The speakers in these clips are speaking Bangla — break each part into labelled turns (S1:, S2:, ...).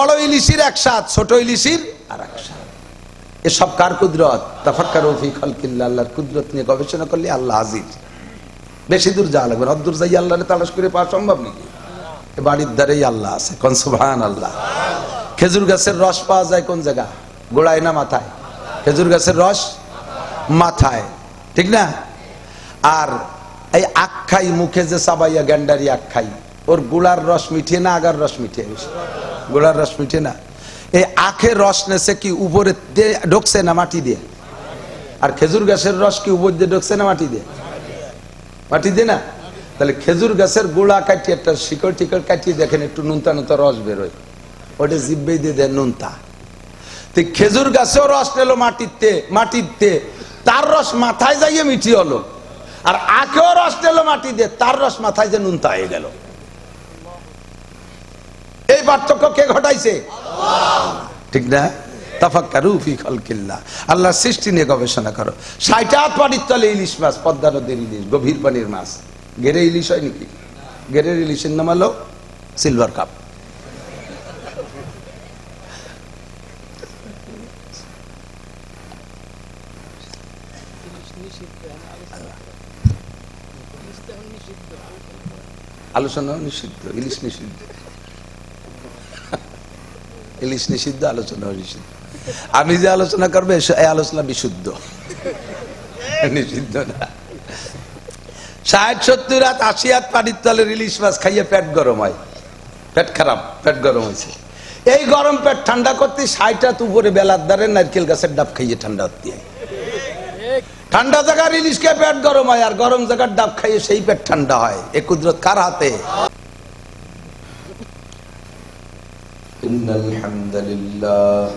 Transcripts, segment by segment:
S1: বড় ইলিশের এক স্বাদ, ছোট ইলিশের আর এক স্বাদ। এসব কার কুদরত? তাফাক্কারু ফি খালকিল্লাহ, আল্লাহর কুদরত নিয়ে গবেষণা করলে আল্লাহ হাজির। বেশি দূর যাওয়া লাগবে, অদ্দূর যাই আল্লাহরে তালাশ করে পাওয়া সম্ভব নাকি? বাড়ির ধারেই আল্লাহ আছে, কোন সুবহানাল্লাহ। খেজুর গাছের রস পাওয়া যায় কোন জায়গা? গোড়ায় না মাথায়? খেজুর গাছের রস মাথায়, ঠিক না? আর এই আখাই মুখে যে চাবাইয়া গ্যান্ডারি আখাই, ওর গুড়ার রস মিঠে না আগার রস মিঠে? গুড়ার রস মিঠে না। এই আখের রস নেছে কি উপরে ঢুকছে না মাটি দিয়ে? আর খেজুর গাছের রস কি উপর দিয়ে ঢুকছে না মাটি দিয়ে? মাটি দিয়ে না। তাহলে খেজুর গাছের গুড়া কাটিয়ে একটা শিকড় টিকড় কাটিয়ে দেখেন, একটু নুনতা নুনতা রস বেরোয়, ওটা জিব্বে দিয়ে দেন নুনতা। খেজুর গাছেও রস নিলো মাটিতে, তার রস মাথায় যাইয়ে মিঠি হলো। আর আখেও রস নিলো মাটি দিয়ে, তার রস মাথায় যে নুনতা হয়ে গেল। এই পার্থক্য কে ঘটাইছে? ঠিক না? তাফাক্কারু ফি খালকিল্লাহ, আল্লাহর সৃষ্টি নিয়ে গবেষণা করো। ৬০ হাত পানির তলে ইলিশ মাছ, পদ্মা নদীর ইলিশ, গভীর পানির মাছ। গেরে ইলিশ হয় নাকি? গেরের ইলিশের নাম হলো সিলভার কাপ। আলোচনা নিষিদ্ধ, ইলিশ নিষিদ্ধ, ইলিশ নিষিদ্ধ, আলোচনা নিষিদ্ধ। আমি যে আলোচনা করবে এই আলোচনা বিশুদ্ধ, নিষিদ্ধ না। ৬০-৭০ হাত ৮০ হাত পানির তলের ইলিশ মাছ খাইয়ে পেট গরম হয়, পেট খারাপ, পেট গরম হয়েছে। এই গরম পেট ঠান্ডা করতে ৬০ হাত উপরে বেলার দ্বারে নারকেল গাছের ডাব খাইয়ে ঠান্ডা হতে হয়। ঠান্ডা জায়গার ইলিশ খেয়ে পেট গরম হয়, আর গরম জায়গার ডাব খাইয়ে সেই পেট ঠান্ডা হয়। এ কুদরত কার হাতে? ইন্নাল হামদুলিল্লাহ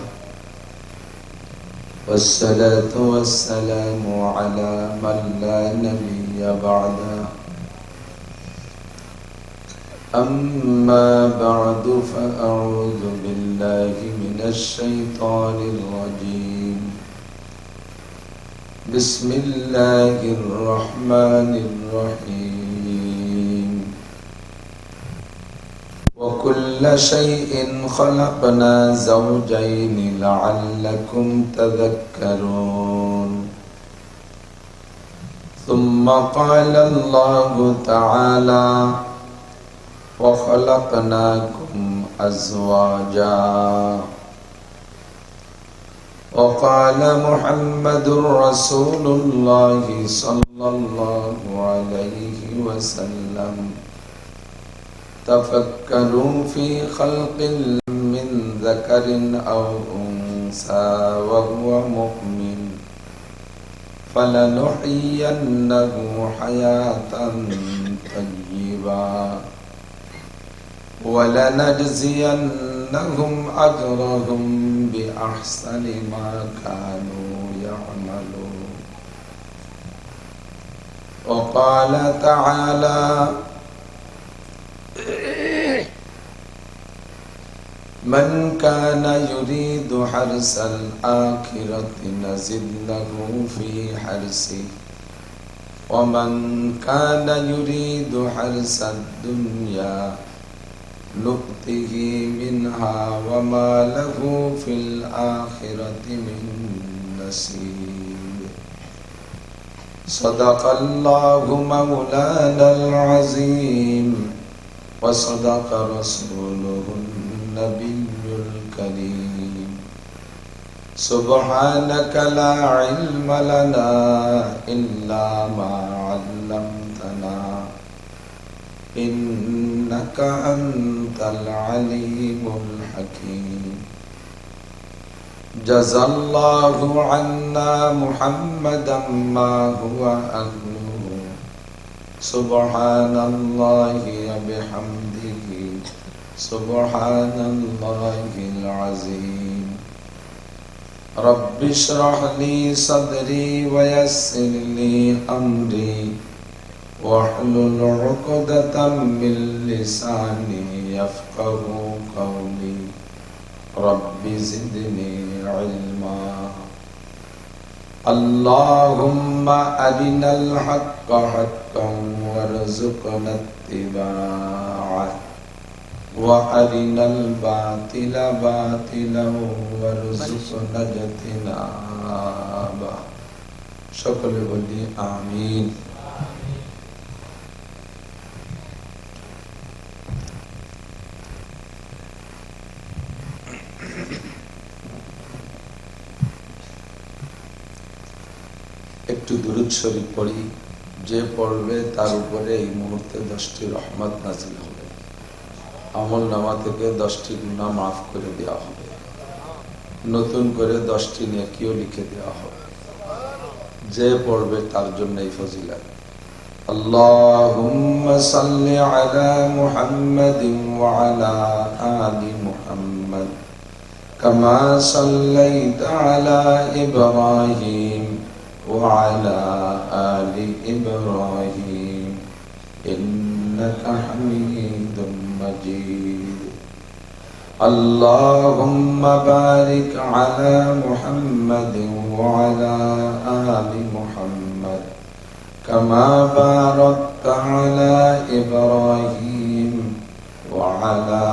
S1: ওয়াসসালাতু ওয়াসসালামু আলা মান লা নাবিয়্যা বা'দা। আম্মা বা'দু ফাআউযু বিল্লাহি মিনাশ শাইতানির রাজীম। বিসমিল্লাহির রহমানির রহিম। ওয়া কুল্লা শাইইন খালাকনা যাওজাইনি লাআল্লাকুম তাযাক্কারুন। সুম্মা ক্বালা আল্লাহু তাআলা ওয়া খালাকনাকুম আযওয়াজা। وقال محمد رسول الله صلى الله عليه وسلم تفكروا في خلق من ذكر أو أنثى وهو مؤمن فلنحيينه حياة طيبة ولنجزينهم أجرهم بأحسن ما كانوا يعملون. وقال تعالى من كان يريد حرث الآخرة نزد له في حرثه ومن كان يريد حرث الدنيا نؤته منها وما له في الآخرة من نصيب. صدق الله مولانا العظيم وصدق رسوله النبي الكريم. سبحانك لا علم لنا إلا ما علمتنا إنك أنت العليم الحكيم. جزى الله عنا محمدا ما هو أهله. سبحان الله وبحمده سبحان الله العظيم. رب اشرح لي صدري ويسر لي أمري واحلل عقدة من لساني يفقه قولي. رب زدني علما. اللهم أرنا الحق حقا وارزقنا اتباعه وأرنا الباطل باطلا وارزقنا اجتنابه সকলে বলি আমিন। একটু দুরূদ শরীফ পড়ি, যে পড়বে তার উপরে এই মুহূর্তে 10টি রহমত নাজিল হবে, আমল নামা থেকে 10টি গুনাহ মাফ করে দেওয়া হবে, নতুন করে 10টি নেকিও লিখে দেওয়া হবে। যে পড়বে তার জন্য এই ফজিলত। আল্লাহুম্মা সাল্লি আলা মুহাম্মাদিন ওয়া আলা আলি মুহাম্মাদ কামা সাল্লাইতা আলা ইব্রাহিম ওয়া আলা আলি ইব্রাহিম ইন্নাকা হামিদুম মাজিদ। اللهم بارك على محمد وعلى آل محمد كما باركت على إبراهيم وعلى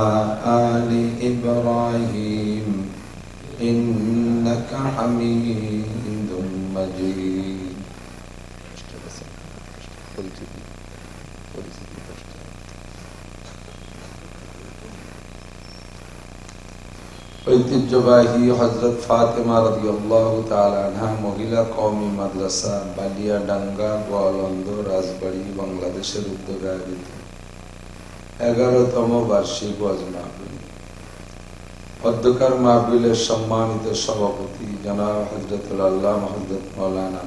S1: آل إبراهيم إنك حميد مجيد. ঐতিহ্যবাহী হযরত ফাতেমা রাদিয়াল্লাহু তাআলা আনহা মহিলা কওমি মাদ্রাসা বালিয়াডাঙ্গা গোয়ালন্দ রাজবাড়ী বাংলাদেশের উদ্যোগে আয়োজিত 11তম বার্ষিক ওয়াজ মাহফিল। অধ্যক্ষার মাহফিলের সম্মানিত সভাপতি জনাব হযরতুল আল্লামা হযরত মাওলানা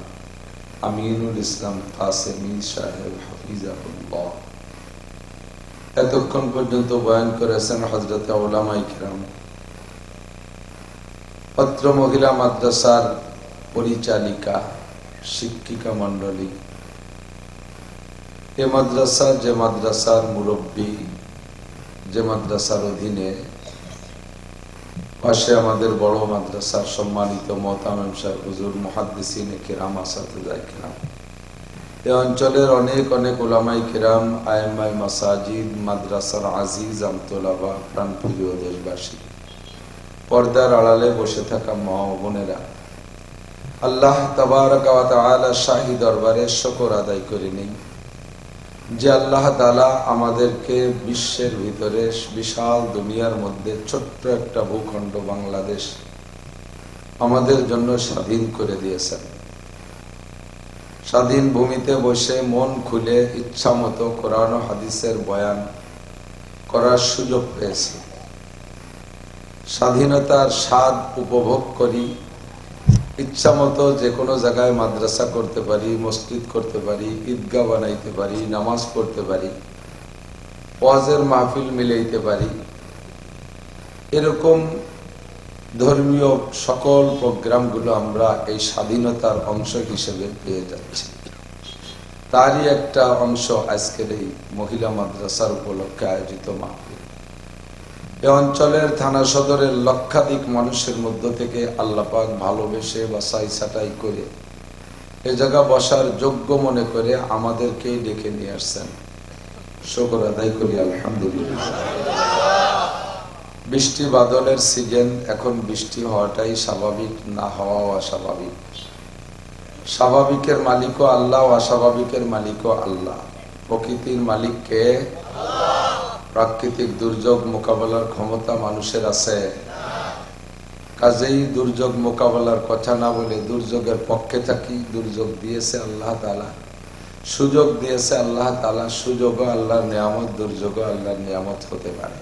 S1: আমিনুল ইসলাম কাসেমী সাহেব হাফিজাহুল্লাহ। এতক্ষণ পর্যন্ত বয়ান করেছেন হযরত উলামায়ে কিরাম, পত্র মহিলা মাদ্রাসার পরিচালিকা, শিক্ষিকা মন্ডলী, এ মাদ্রাসার যে মাদ্রাসার মুরব্বী, যে মাদ্রাসার অধীনে পাশে আমাদের বড় মাদ্রাসার সম্মানিত মোহতামিম সাহেব হুজুর মুহাদ্দিসিনে কিরাম, আসাতিজায়ে কিরাম, এ অঞ্চলের অনেক অনেক উলামায়ে কিরাম, আইম্মায়ে মাসাজিদ, মাদ্রাসার আজিজ আমতোলাবা, প্রাণপ্রিয় দেশবাসী, পর্দার আড়ালে বসে থাকা মা ও বোনেরা, আল্লাহ তাবারাকা ওয়া তাআলা শাহী দরবারে শুকর আদায় করে নেই যে আল্লাহ তাআলা আমাদেরকে বিশ্বের ভিতরে বিশাল দুনিয়ার মধ্যে ছোট্ট একটা ভূখণ্ড বাংলাদেশ আমাদের জন্য স্বাধীন করে দিয়েছেন। স্বাধীন ভূমিতে বসে মন খুলে ইচ্ছা মতো কোরআন ও হাদিসের বয়ান করার সুযোগ পেয়েছি। স্বাধীনতার স্বাদ উপভোগ করি, ইচ্ছা মতো যে কোনো জায়গায় মাদ্রাসা করতে পারি, মসজিদ করতে পারি, ঈদগাহ বানাইতে পারি, নামাজ পড়তে পারি, ওয়াজের মাহফিল মিলাইতে পারি, এরকম ধর্মীয় সকল প্রোগ্রামগুলো আমরা এই স্বাধীনতার অংশ হিসেবে পেয়ে যাচ্ছি। তারই একটা অংশ আজকের এই মহিলা মাদ্রাসার উপলক্ষে আয়োজিত মাহফিল। এ অঞ্চলের থানা সদরের লক্ষাধিক মানুষের মধ্য থেকে আল্লাহ পাক ভালোবেসে বাছাই ছাঁটাই করে এ জায়গা বসার যোগ্য মনে করে আমাদেরকে ডেকে নিয়ে আসছেন। শুকর আদায় করি আলহামদুলিল্লাহ। বৃষ্টি বাদলের সিজন, এখন বৃষ্টি হওয়াটাই স্বাভাবিক, না হওয়া অস্বাভাবিক। স্বাভাবিকের মালিকও আল্লাহ, অস্বাভাবিকের মালিকও আল্লাহ। প্রকৃতির মালিক কে? প্রাকৃতিক দুর্যোগ মোকাবেলার ক্ষমতা মানুষের আছে? কাজেই দুর্যোগ মোকাবেলার কথা না বলে দুর্যোগের পক্ষে থাকি। দুর্যোগ দিয়েছে আল্লাহ তাআলা, সুযোগ দিয়েছে আল্লাহ তাআলা। সুযোগও আল্লাহর নিয়ামত, দুর্যোগও আল্লাহর নিয়ামত হতে পারে।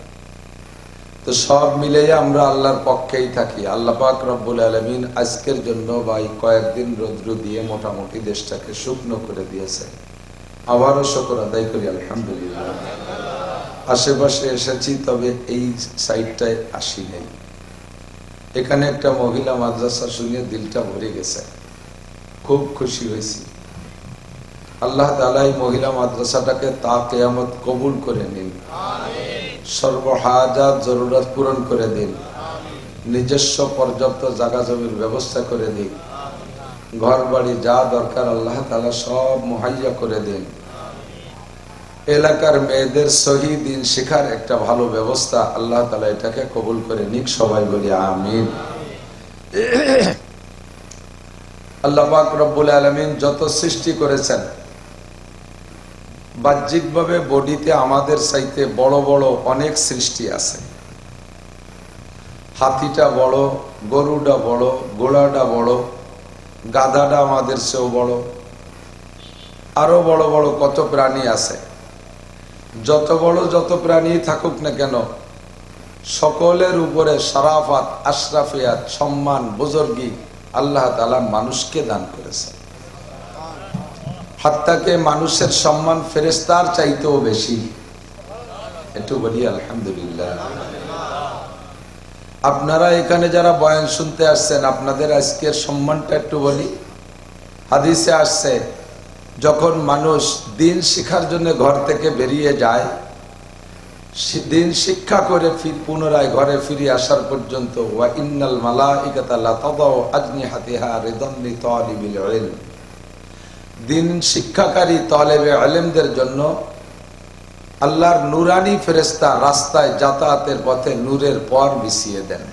S1: তো সব মিলিয়ে আমরা আল্লাহর পক্ষেই থাকি। আল্লাহ পাক রব্বুল আলামিন আজকের জন্য বা কয়েকদিন রৌদ্র দিয়ে মোটামুটি দেশটাকে শুকনো করে দিয়েছে। আবারও শুকর আদায় করি আলহামদুলিল্লাহ। আশেপাশে এসেছি, তবে এই সাইডটায় আসি নাই। এখানে একটা মহিলা মাদ্রাসা শুনে দিলটা ভরে গেছে, খুব খুশি হয়েছি। আল্লাহ তাআলা এই মহিলা মাদ্রাসাটাকে তা কিয়ামত কবুল করে নিন, সর্ব হাজাত জরুরত পূরণ করে দিন, নিজস্ব পর্যাপ্ত জায়গা জমির ব্যবস্থা করে দিন, ঘর বাড়ি যা দরকার আল্লাহ তাআলা সব মুহাইয়া করে দিন। এলাকার মেয়েদের সহি দিন শেখার একটা ভালো ব্যবস্থা, আল্লাহ তাআলা এটাকে কবুল করে নিক, সবাই বলি আমিন। আল্লাহ পাক রব্বুল আলামিন যত সৃষ্টি করেছেন, বাহ্যিকভাবে বডিতে আমাদের চাইতে বড় বড় অনেক সৃষ্টি আছে। হাতিটা বড়, গরুটা বড়, ঘোড়াটা বড়, গাধাটা আমাদের চেয়েও বড়, আরো বড় বড় কত প্রাণী আছে। যত বড় যত প্রাণী থাকুক না কেন, সকলের উপরে শরাফাত, আশরাফিয়াত, সম্মান, বুজুর্গি আল্লাহ তাআলা মানুষকে দান করেছে। হাত্তাকে মানুষের সম্মান ফেরেশতার চাইতেও বেশি। একটু বলি আলহামদুলিল্লাহ। আপনারা এখানে যারা বয়ান শুনতে আসছেন, আপনাদের আজকের সম্মানটা একটু বলি। হাদিসে আসছে, যখন মানুষ দিন শিক্ষার জন্য ঘর থেকে বেরিয়ে যায়, দিন শিক্ষা করে পুনরায় ঘরে ফিরে আসার পর্যন্ত, ওয়া ইন্নাল মালাইকাতা লা তাদাউ আজনিহাতিহা রিদান লিতালিবিল ইলম, দিন শিক্ষাকারী তালেবে ইলমদের জন্য আল্লাহর নূরানি ফেরেশতা রাস্তায় যাতায়াতের পথে নূরের পর বিছিয়ে দেন।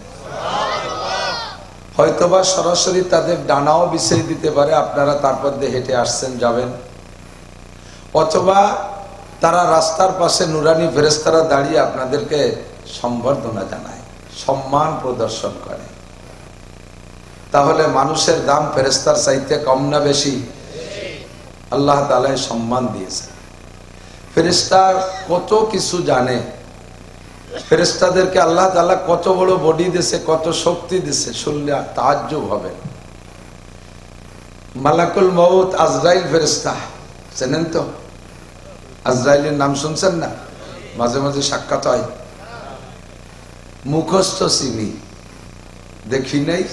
S1: হয়তোবা সরাসরি তাদের ডানাও বিছিয়ে দিতে পারে, আপনারা তারপর দিয়ে হেঁটে আসছেন যাবেন, অথবা তারা রাস্তার পাশে নূরানি ফেরেশতারা দাঁড়িয়ে আপনাদেরকে সম্বর্ধনা জানায়, সম্মান প্রদর্শন করে। তাহলে মানুষের দাম ফেরেশতার চাইতে কম না বেশি? আল্লাহ তাআলা সম্মান দিয়েছে। ফেরেশতা কত কিছু জানে, ফেরেশতাদেরকে আল্লাহ তাআলা কত বড় বডি দিয়েছে, কত শক্তি দিয়েছে, শুনলে তাজ্জুব হবে। মালাকুল মউত আজরাইল ফেরেশতা চেনেন তো? আজরাইলের নাম শুনছেন না? মাঝে মাঝে সাক্ষাৎ হয়। মুখস্থ চিনি, দেখি নাই,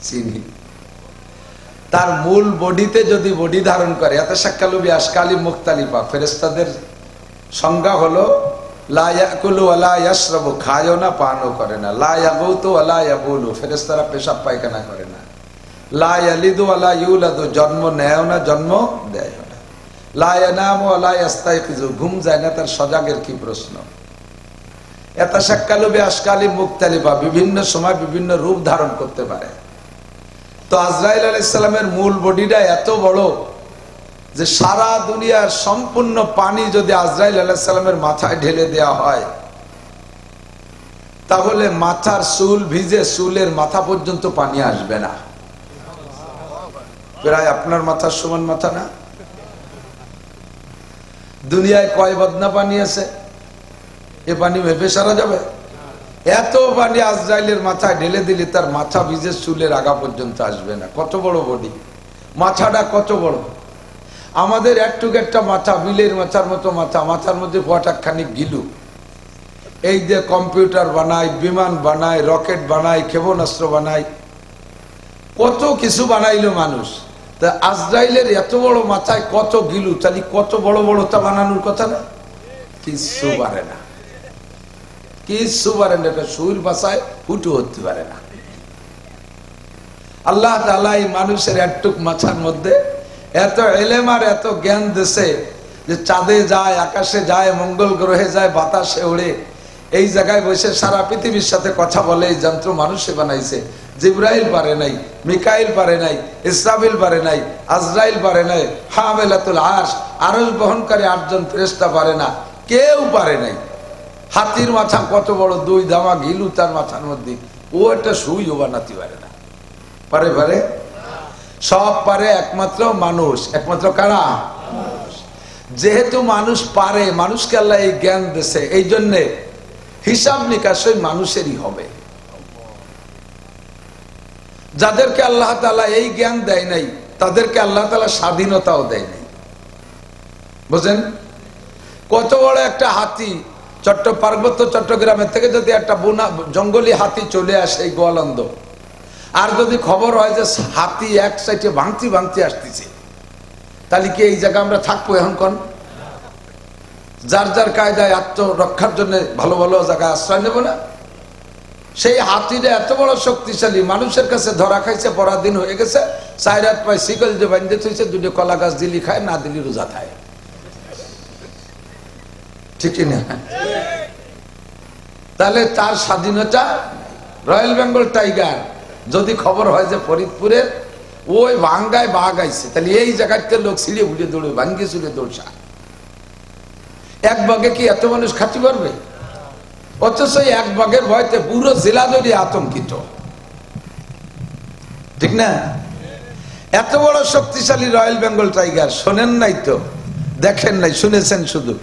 S1: চিনি। তার মূল বডিতে যদি বডি ধারণ করে, এত শাক্কালুবি আশকালি মুখতালিফা, ফেরেশতাদের সংজ্ঞা হলো লা ইয়াকুলু ওয়া লা ইয়াশরাবু, খায়ও না পানও করে না। লা ইয়াগুতু ওয়া লা ইয়াবুলু, ফেরেশতারা পেশাব পায়খানা করে না। লা ইয়ালিদু ওয়া লা ইউলাদু, জন্ম নেয়ও না, জন্ম দেয় না। লা ইয়ানামু ওয়া লা ইয়াস্তাইকিজু, ঘুম যায় না, তার সজাগের কি প্রশ্ন? এত শাক্কালুবি আশকালি মুখতালিফা, বিভিন্ন সময় বিভিন্ন রূপ ধারণ করতে পারে। তো আজরাইল আলাইহিস সালামের মূল বডিটা এত বড় যে সারা দুনিয়ার সম্পূর্ণ পানি যদি আজরাইল আলাইহিস সালামের মাথায় ঢেলে দেওয়া হয়, তাহলে মাথার চুল ভিজে চুলের মাথা পর্যন্ত পানি আসবে না। প্রায় আপনার মাথার সমান মাথা না? দুনিয়ায় কয় বদনা পানি আছে? এ পানি ভেবে সারা যাবে? এত পানি আজরাইলের মাথায় ঢেলে দিলে তার মাথা ভিজে চুলের আগা পর্যন্ত আসবে না। কত বড় বডি, মাথাটা কত বড়! আমাদের একটুক একটা মাথা, বিলের মাথার মতো মাথা, মাথার মধ্যে পটাকখানি গিলু। এই যে কম্পিউটার বানায়, বিমান বানায়, রকেট বানায়, ক্ষেপণাস্ত্র বানায়, কত কিছু বানাইলো মানুষ। তা আজরাইলের এত বড় মাথায় কত গিলু, তাহলে কত বড় বড় তা বানানোর কথা না? কিছু পারে না, কিছু পারে না। একটা সুর বাসায় ফুটু হতে পারে না। আল্লাহ তাআলা এই মানুষের একটুক মাথার মধ্যে এত ইলম আর এত জ্ঞান দিয়েছে যে চাঁদে যায়, আকাশে যায়, মঙ্গল গ্রহে যায়, বাতাসে ওড়ে, এই জায়গায় বসে সারা পৃথিবীর সাথে কথা বলে। এই যন্ত্র মানুষে বানাইছে। জিবরাইল পারে নাই, মিকাইল পারে নাই, ইসরাফিল পারে নাই, আজরাইল পারে নাই, হামেলাতুল আরশ, আরশ বহনকারী 8 জন ফেরেশতা পারে না, কেউ পারে নাই। হাতির মাথা কত বড়, 2 ধামা ঘিলু তার মাথার মধ্যে, ও একটা সুইও বানাতে পারে না। পারে? পারে? সব পারে একমাত্র মানুষ। একমাত্র কারা? যেহেতু মানুষ পারে, মানুষকে আল্লাহ এই জ্ঞান দিয়েছে, এই জন্যে হিসাব নিকাশ ওই মানুষেরই হবে। যাদেরকে আল্লাহ তাআলা এই জ্ঞান দেয় নাই, তাদেরকে আল্লাহ তাআলা স্বাধীনতাও দেয় নাই। বুঝেন? কত বড় একটা হাতি, পার্বত্য চট্টগ্রামের থেকে যদি একটা জঙ্গলি হাতি চলে আসে এই গোয়ালন্দ, আর যদি খবর হয় যে হাতি এক সাইডে ভাঙতি ভাঙতি আসতেছে, তাহলে কি এই জায়গা আমরা থাকবো এখন? কোন যার যার কায়দায় আত্মরক্ষার জন্য ভালো ভালো জায়গায় আশ্রয় নেব না? সেই হাতিটা এত বড় শক্তিশালী, মানুষের কাছে ধরা খাইছে, পরাধীন হয়ে গেছে, 4 হাত পায়ে শিকল যে বাঁধতে থইছে, 2 কলা গাছ দিলি খায়, না দিলি রোজা খায়। ঠিক না? তাহলে তার স্বাধীনতা। রয়্যাল বেঙ্গল টাইগার যদি খবর হয় যে ফরিদপুরের ওই ভাঙ্গায় বাঘ আইছে, তাহলে এই জায়গাতে লোক ছিঁড়ে উঠে দৌড়ে, ভাঙ্গে চুড়ে দৌড়সা। এক বাঘে কি এত মানুষ খাতি পারবে? অথচ এক বাঘের ভয়তে পুরো জেলা ধরে আতঙ্কিত, ঠিক না? এত বড় শক্তিশালী রয়্যাল বেঙ্গল টাইগার, শোনেন নাই তো, দেখেন নাই, শুনেছেন শুধু।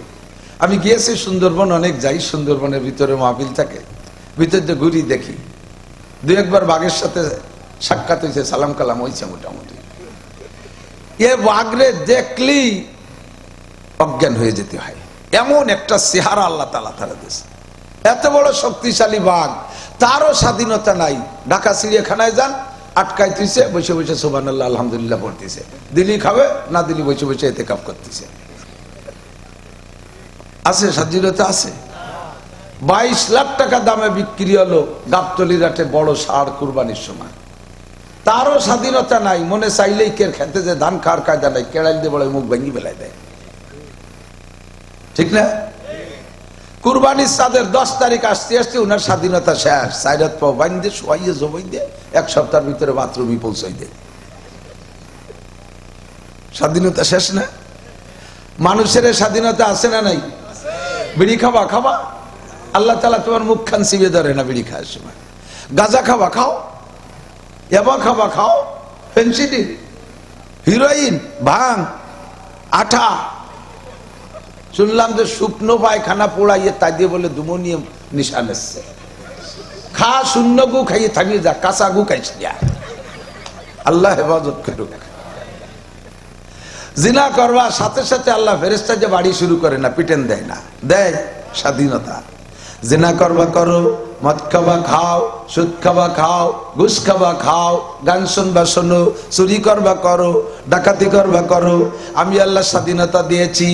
S1: আমি গিয়েছি সুন্দরবন, অনেক যাই, সুন্দরবনের ভিতরে মাহফিল থাকে, ভিতরে ঘুরি, দেখি দুই একবার বাঘের সাথে সাক্ষাৎ হয়েছে, সালাম কালাম হয়েছে মোটামুটি। এ বাঘরে দেখলি অজ্ঞান হয়ে যেতে হয়, এমন একটা চেহারা আল্লাহ তাআলা তারা দিয়েছে। এত বড় শক্তিশালী বাঘ, তারও স্বাধীনতা নাই। ঢাকা চিড়িয়াখানায় যান, আটকাই তুইছে, বসে বসে সুবহানাল্লাহ আলহামদুলিল্লাহ পড়তেছে, দিলি খাবে না দিলি বসে বসে ইতিকাফ করতেছে। আছে স্বাধীনতা? আছে। 22 লাখ টাকা দামে বিক্রি হলো গাবতলির হাটে বড় ষাঁড় কুরবানির সময়, তারও স্বাধীনতা নাই। মনে চাইলেই কের খেতে যে ধান খাওয়ার কায়দা নাই, কেড়াইল দিয়ে বলে মুখ ভেঙে বেলায় দেয়, ঠিক না? কুরবানির চাঁদের 10 তারিখ আসতে আসতে উনার স্বাধীনতা শেষ। সাইরাত পাও বাইন্দে শোয়াইয়ে জমাই দিয়ে 1 সপ্তাহের ভিতরে বাথরুমই পৌঁছাই দেয়, স্বাধীনতা শেষ না? মানুষের স্বাধীনতা আছে না নাই? বিড়ি খাবা খাবা, আল্লাহ তাআলা তোমার মুখ খান চিবে ধরে না বিড়ি খাওয়ার সময়। গাঁজা খাবা খাও, এবা খাবা খাও, ফেন্সিডিল, হিরোইন, ভাং, আঠা। শুনলাম যে শুকনো পায়খানা পোড়াইয়ে তাই দিয়ে বলে দুমোনিয়াম নিশান এসছে। খা শূন্য গু খাইয়ে থামিয়ে যা, কাঁচা গু খাইস না। আল্লাহ হেফাজত করুক। জিনা করবা সাথে সাথে আল্লাহ ফেরেশতা যে বাড়ি শুরু করে না, পিটেন দেয় না, দেয় স্বাধীনতা। জিনা করবা করো, মদ খাবা খাও, সুদ খাবা খাও, ঘুষ খাবা খাও, গান শুনবা শোনো, চুরি করবা করো, ডাকাতি করবা করো, আমি আল্লাহ স্বাধীনতা দিয়েছি।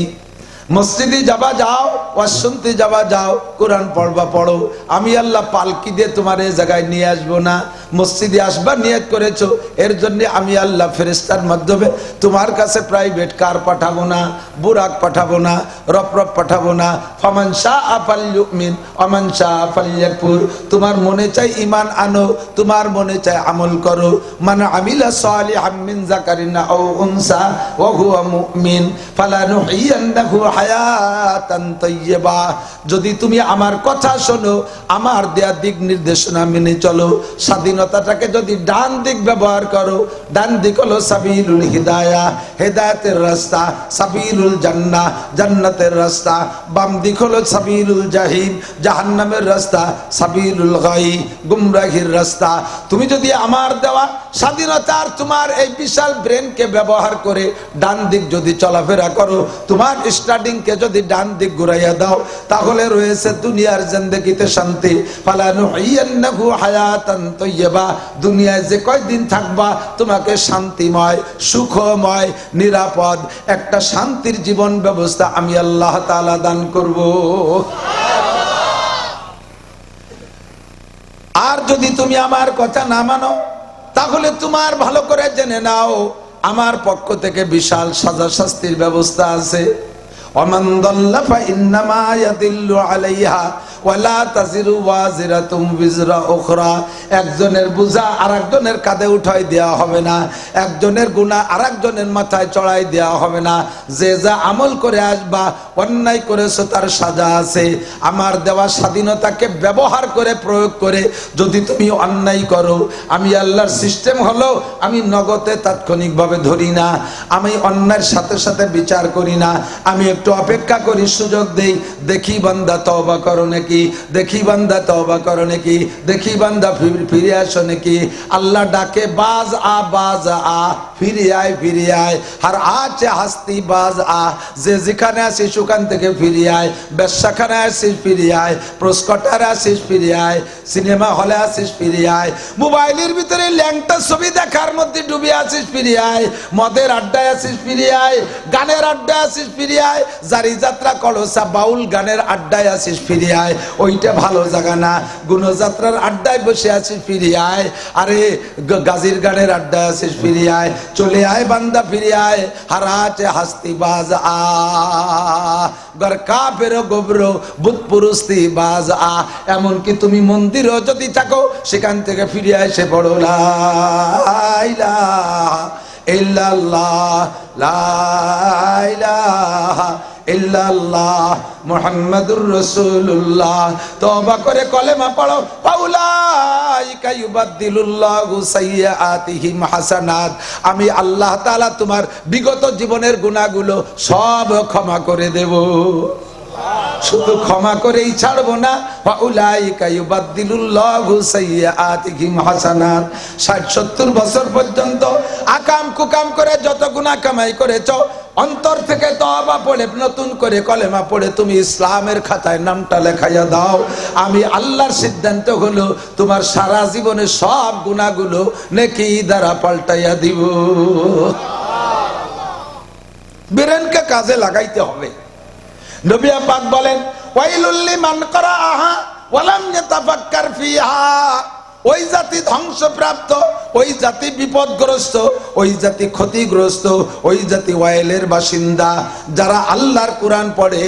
S1: মসজিদে যাবা যাও, ওয়াজ শুনতে যাবা যাও, কোরআন পড়বা পড়ো, আমি আল্লাহ পালকি দিয়ে তোমার এই জায়গায় নিয়ে আসবো না। মসজিদে আসবা নিয়ত করেছো, এর জন্য আমি আল্লাহ ফেরেশতার মাধ্যমে তোমার কাছে প্রাইভেট কার পাঠাবো না, বুরাক পাঠাবো না, রফরফ পাঠাবো না। ফামান শাআ ফালইউমিন ওয়া মান শাআ ফালইয়াকফুর। তোমার মনে চাই ঈমান আনো, তোমার মনে চাই আমল করো। মান আমিলা সালিহাম মিন যাকারিন আও উনসা ওয়া হুয়া মুমিন ফালানুহইয়ান্নাহু হায়াতান তাইয়্যিবা। যদি তুমি আমার কথা শোনো, আমার দেয়া দিক নির্দেশনা মেনে চলো, স্বাধীনতাটাকে যদি ডান দিক ব্যবহার করো, ডান দিক হলো সাবিলুল হিদায়াহ, হেদায়েতের রাস্তা, সাবিলুল জান্নাহ, জান্নাতের রাস্তা। বাম দিক হলো সাবিলুল জাহিম, জাহান্নামের রাস্তা, সাবিলুল গাই, গুমরাহির রাস্তা। তুমি যদি আমার দেওয়া স্বাধীনতার তোমার এই বিশাল ব্রেনকে ব্যবহার করে ডান দিক যদি চলাফেরা করো, তোমার স্টার্টিংকে যদি ডান দিক ঘুরাইয়া দাও, তাহলে রয়েছে দুনিয়ার জিন্দেগিতে শান্তি। ফালানুহইয়ান্নাহু হায়াতান তাইয়্যিবা। দুনিয়ায় যে কয়দিন থাকবা, তোমাকে শান্তিময়, সুখময়, নিরাপদ একটা শান্তির জীবন ব্যবস্থা আমি আল্লাহ তাআলা দান করব। আর যদি তুমি আমার কথা না মানো, তাহলে তোমার ভালো করে জেনে নাও, আমার পক্ষ থেকে বিশাল সাজা শাস্তির ব্যবস্থা আছে। ওয়ামান দাল্লা ফাইন্নামা ইয়াদিল্লু আলাইহা ওয়ালা তাজিরু ওয়াজিরাতুম বিজরা উখরা। একজনের বোঝা আরেকজনের কাঁধে উঠাই দেওয়া হবে না, একজনের গুনাহ আরেকজনের মাথায় চড়াই দেওয়া হবে না। যে যা আমল করে আসবা, অন্যায় করেছো তার সাজা আছে। আমার দেওয়া স্বাধীনতাকে ব্যবহার করে, প্রয়োগ করে যদি তুমি অন্যায় করো, আমি আল্লাহর সিস্টেম হলো আমি নগদে তাৎক্ষণিকভাবে ধরি না, আমি অন্যায়ের সাথে সাথে বিচার করি না, আমি একটু অপেক্ষা করি, সুযোগ দেই, দেখি বান্দা তওবা করো নাকি, দেখি বান্দা তওবা করো নাকি, দেখি বান্দা ফিরে আসো নাকি। আল্লাহ ডাকে বাজ আ, বাজ আ, ফিরে আয়, ফিরে আয়। আর আছে হাস্তি বাজ আ, যে যেখানে আসিস ওখান থেকে ফিরে আয়, ব্যবসাখানে আসিস ফিরে আয়, প্রস্কটারে আসিস ফিরে আয়, সিনেমা হলে আসিস ফিরে আয়, মোবাইলের ভিতরে ল্যাংটা ছবি দেখার মধ্যে ডুবে আসিস ফিরে আয়, মদের আড্ডায় আসিস ফিরে আয়, গানের আড্ডায় আসিস ফিরে আয়, জারি যাত্রা কলসা বাউল গানের আড্ডায় আসিস ফিরে আয়। ওইটা ভালো জায়গা না। গুণযাত্রার আড্ডায় বসে আছিস, ফিরে আয়। আরে গাজীর গানের আড্ডায় আছিস, ফিরে আয়। চলে আয় বান্দা, ফিরে আয়। হারাতে হাস্তি বাজ আ গর কাফের গোবর বুত পুরুস্তি বাজ আ। এমনকি তুমি মন্দিরও যদি থাকো, সেখান থেকে ফিরে এসে পড়ো লা ইলাহা ইল্লাল্লাহ, লা ইলাহা ইল্লাল্লাহ মুহাম্মাদুর রাসূলুল্লাহ। তওবা করে কলেমা পড়ো। ফাউলাইকা ইউবাদদিলুল্লাহু সাইয়্যাতিহিম হাসানাত। আমি আল্লাহ তাআলা তোমার বিগত জীবনের গুনাহগুলো সব ক্ষমা করে দেব। শুধু ক্ষমা করেই ছাড়বো না, ফাউলাইকা ইউবাদদিলুল্লাহু সাইয়্যাতিহিম হাসানাত। 60-70 বছর পর্যন্ত আকাম কুকাম করে যত গুনাহ কামাই করেছো, অন্তর থেকে তওবা পড়ে নতুন করে কলেমা পড়ে তুমি ইসলামের খাতায় নামটা লেখাইয়া দাও। আমি আল্লাহর সিদ্ধান্ত হলো তোমার সারা জীবনের সব গুনাহগুলো নেকি দ্বারা পাল্টাইয়া দিব। ব্রেনকে কাজে লাগাইতে হবে। নবী পাক বলেন, ওয়াইলুল লিমান ক্বারাআহা ওয়া লাম ইয়াতাফাক্কার ফিহা। ওই জাতি ধ্বংসপ্রাপ্ত, ওই জাতি বিপদগ্রস্ত, ওই জাতি ক্ষতিগ্রস্ত, ওই জাতি ওয়াইলের বাসিন্দা যারা আল্লাহর কোরআন পড়ে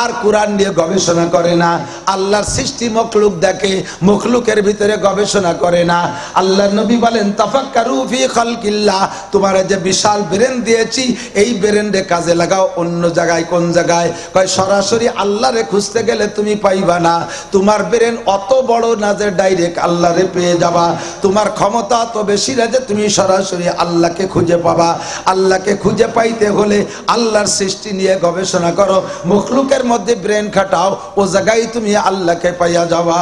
S1: আর কোরআন নিয়ে গবেষণা করে না। আল্লাহর সৃষ্টি মখলুক দেখে, মখলুকের ভিতরে গবেষণা করে না। আল্লাহর নবী বলেন, তাফাক্কারু ফি খালকিল্লাহ। তোমার যে বিশাল ব্রেন দিয়েছি, এই ব্রেনরে কাজে লাগাও। অন্য জায়গায়, কোন জায়গায়? কয় সরাসরি আল্লাহরে খুঁজতে গেলে তুমি পাইবা না। তোমার ব্রেন অত বড় না যে ডাইরেক্ট আল্লাহরে পেয়ে যাবা। তোমার ক্ষমতা তো বেশি না যে তুমি সরাসরি আল্লাহকে খুঁজে পাবা। আল্লাহকে খুঁজে পাইতে হলে আল্লাহর সৃষ্টি নিয়ে গবেষণা করো, মখলুকের মধ্যে ব্রেন খাটাও, ও জায়গায় তুমি আল্লাহকে পাইয়া যাবা।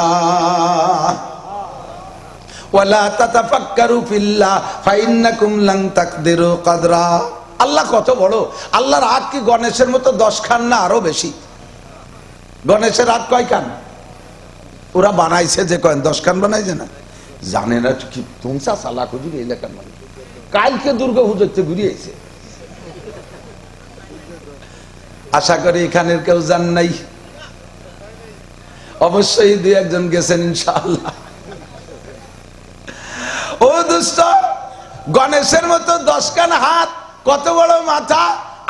S1: ওয়ালা তাতাফাক্কারু ফিল্লাহ ফাইন্নাকুম লান তাকদিরু কদরা। আল্লাহ কত বড়! আল্লাহর হাত কি গণেশের মতো 10 খান না আরো বেশি? গণেশের হাত কয় কান? ওরা বানাইছে যে কয়েন 10 খান বানাইছে না, জানে না কি তুমসা সালা খুঁজুর এলাকার মানুষ কালকে দুর্গা পুজোতে ঘুরিয়েছে। আশা করি এখানের কেউ জান নাই, অবশ্যই 2-1 গেছেন ইনশাআল্লাহ। ও দুষ্ট, গণেশের মতো 10 খান হাত, কত বড় মাথা।